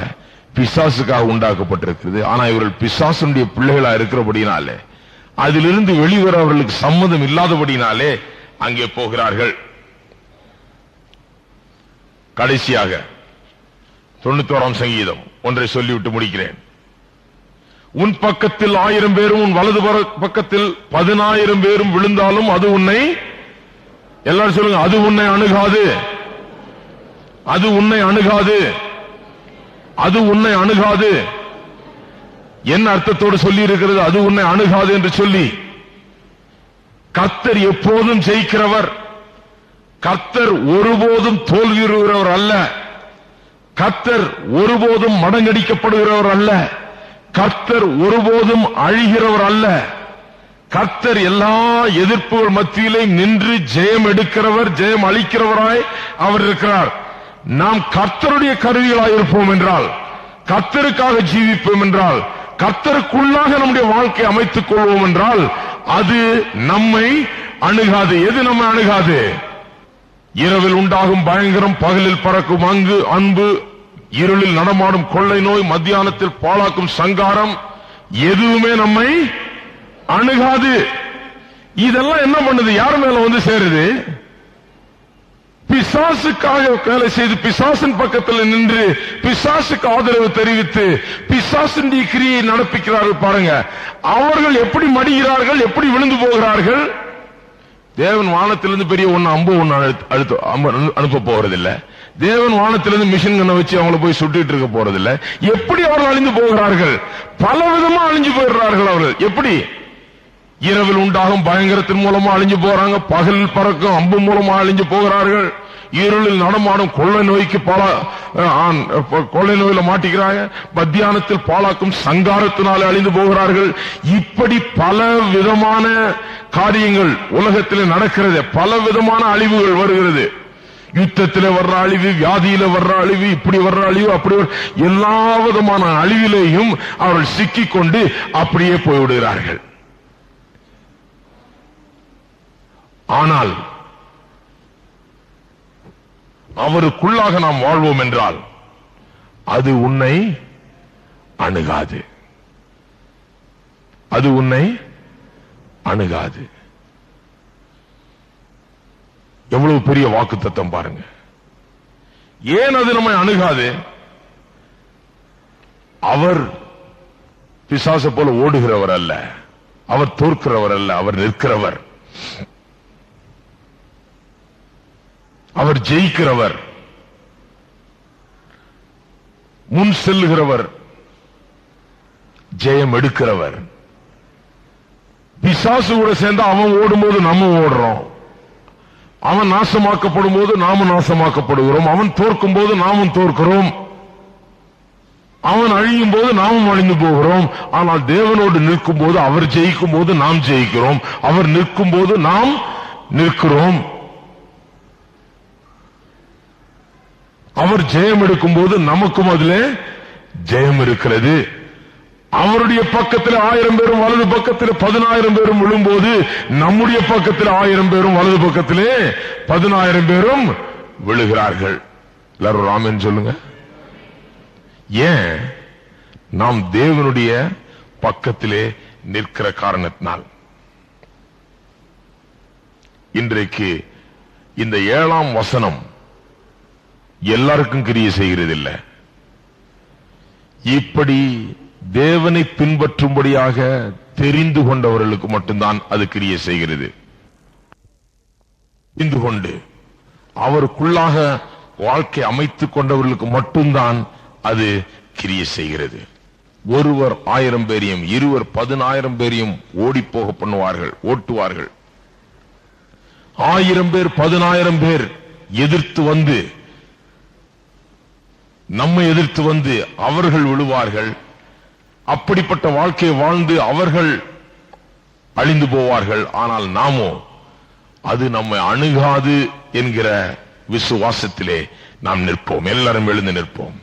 பிசாசுக்காக உண்டாக்கப்பட்டிருக்கிறது. ஆனா இவர்கள் பிசாசுடைய பிள்ளைகளா இருக்கிறபடினாலே, அதிலிருந்து வெளிவர அவர்களுக்கு சம்மதம் இல்லாதபடினாலே அங்கே போகிறார்கள். கடைசியாக 91ஆம் சங்கீதம் ஒன்றை சொல்லிவிட்டு முடிக்கிறேன். உன் பக்கத்தில் 1000 பேரும் உன் வலது பக்கத்தில் 10,000 பேரும் விழுந்தாலும் அது உன்னை, எல்லாரும் சொல்லுங்க, அது உன்னை அணுகாது, அது உன்னை அணுகாது, அது உன்னை அணுகாது. என்ன அர்த்தத்தோடு சொல்லி இருக்கிறது? அது உன்னை அணுகாது என்று சொல்லி. கர்த்தர் எப்போதும் ஜெயிக்கிறவர், கர்த்தர் ஒருபோதும் தோல்வியுறுகிறவர் அல்ல, கர்த்தர் ஒருபோதும் மடங்கடிக்கப்படுகிறவர் அல்ல. கர்த்தர் ஒருபோதும் அழிகிறவர் அல்ல. கர்த்தர் எல்லா எதிர்ப்புகள் மத்தியிலே நின்று ஜெயம் எடுக்கிறவர், ஜெயம் அளிக்கிறவராய் அவர் இருக்கிறார். நாம் கர்த்தருடைய கருவிகளாய் இருப்போம் என்றால், கர்த்தருக்காக ஜீவிப்போம் என்றால், கர்த்தருக்குள்ளாக நம்முடைய வாழ்க்கை அமைத்துக் கொள்வோம் என்றால், அது நம்மை அணுகாது. எது நம்மை அணுகாது? இரவில் உண்டாகும் பயங்கரம், பகலில் பறக்கும் அன்பு, இருளில் நடமாடும் கொள்ளை நோய், மத்தியானத்தில் பாழாக்கும் சங்காரம், எதுவுமே நம்மை அணுகாது. இதெல்லாம் என்ன பண்ணுது? யார் மேல வந்து சேருது? பிசாசுக்காக வேலை செய்து, பிசாசின் பக்கத்தில் நின்று பிசாசுக்கு ஆதரவு தெரிவித்து பிசாசின் கிரியை நடப்பிக்கிறார்கள். பாருங்க, அவர்கள் எப்படி மடிகிறார்கள், எப்படி விழுந்து போகிறார்கள். தேவன் வானத்திலிருந்து பெரிய அம்பு அனுப்ப போறதில்லை. தேவன் வானத்திலிருந்து மிஷின் கண்ணை வச்சு அவங்கள போய் சுட்டிட்டு இருக்க போறதில்லை. எப்படி அவர்கள் அழிந்து போகிறார்கள்? பல விதமா அழிஞ்சு போயிடுறார்கள். அவர்கள் எப்படி? இரவில் உண்டாகும் பயங்கரத்தின் மூலமா அழிஞ்சு போறாங்க, பகல் பறக்கும் அம்பு மூலமா அழிஞ்சு போகிறார்கள், இருளில் நடமாடும் கொள்ளை நோய்க்கு கொள்ளை நோயில மாட்டிக்கிறாங்க, மத்தியானத்தில் பாழாக்கும் சங்காரத்தினால அழிந்து போகிறார்கள். இப்படி பல விதமான காரியங்கள் உலகத்தில் நடக்கிறது. பல விதமான அழிவுகள் வருகிறது. யுத்தத்தில் வர்ற அழிவு, வியாதியில வர்ற அழிவு, இப்படி வர்ற அழிவு, அப்படி எல்லா விதமான அழிவிலேயும் அவர்கள் சிக்கிக்கொண்டு அப்படியே போய்விடுகிறார்கள். ஆனால் அவருக்குள்ளாக நாம் வாழ்வோம் என்றால் அது உன்னை அணுகாது. அது உன்னை அணுகாது. எவ்வளவு பெரிய வாக்குத்தத்தம் பாருங்க. ஏன் அது நம்மை அணுகாது? அவர் பிசாசு போல ஓடுகிறவர் அல்ல, அவர் தோற்கிறவர் அல்ல, அவர் நிற்கிறவர், அவர் ஜெயிக்கிறவர், முன் செல்லுகிறவர், ஜெயம் எடுக்கிறவர். பிசாசு கூட சேர்ந்து அவன் ஓடும்போது நம்ம ஓடுறோம், அவன் நாசமாக்கப்படும் போது நாமும் நாசமாக்கப்படுகிறோம், அவன் தோற்கும் போது நாமும் தோற்கிறோம், அவன் அழியும் போது நாமும் அழிந்து போகிறோம். ஆனால் தேவனோடு நிற்கும் போது, அவர் ஜெயிக்கும் போது நாம் ஜெயிக்கிறோம், அவர் நிற்கும் போது நாம் நிற்கிறோம். அவர் ஜெயம் எடுக்கும் போது நமக்கும் அதிலே ஜெயம் இருக்கிறது. அவருடைய பக்கத்தில் 1000 பேரும் வலது பக்கத்தில் 10000 பேரும் விழும்போது நம்முடைய பக்கத்தில் 1000 பேரும் வலது பக்கத்திலே 10000 பேரும் விழுகிறார்கள். எல்லாரும் ராமன் சொல்லுங்க. ஏன்? நாம் தேவனுடைய பக்கத்திலே நிற்கிற காரணத்தினால். இன்றைக்கு இந்த 7ஆம் வசனம் எல்லாருக்கும் கிரியை செய்கிறதில்லை. இப்படி தேவனை பின்பற்றும்படியாக தெரிந்து கொண்டவர்களுக்கு மட்டும்தான் அது கிரியை செய்கிறது. தெரிந்து கொண்டு அவருக்குள்ளாக வாழ்க்கை அமைத்துக் கொண்டவர்களுக்கு மட்டும்தான் அது கிரியை செய்கிறது. ஒருவர் 1000 பேரையும், இருவர் 10000 பேரையும் ஓடிப்போக பண்ணுவார்கள், ஓட்டுவார்கள். 1000 பேர் 10000 பேர் எதிர்த்து வந்து, நம்மை எதிர்த்து வந்து அவர்கள் விழுவார்கள். அப்படிப்பட்ட வாழ்க்கையை வாழ்ந்து அவர்கள் அழிந்து போவார்கள். ஆனால் நாமோ அது நம்மை அணுகாது என்கிற விசுவாசத்திலே நாம் நிற்போம். எல்லாரும் எழுந்து நிற்போம்.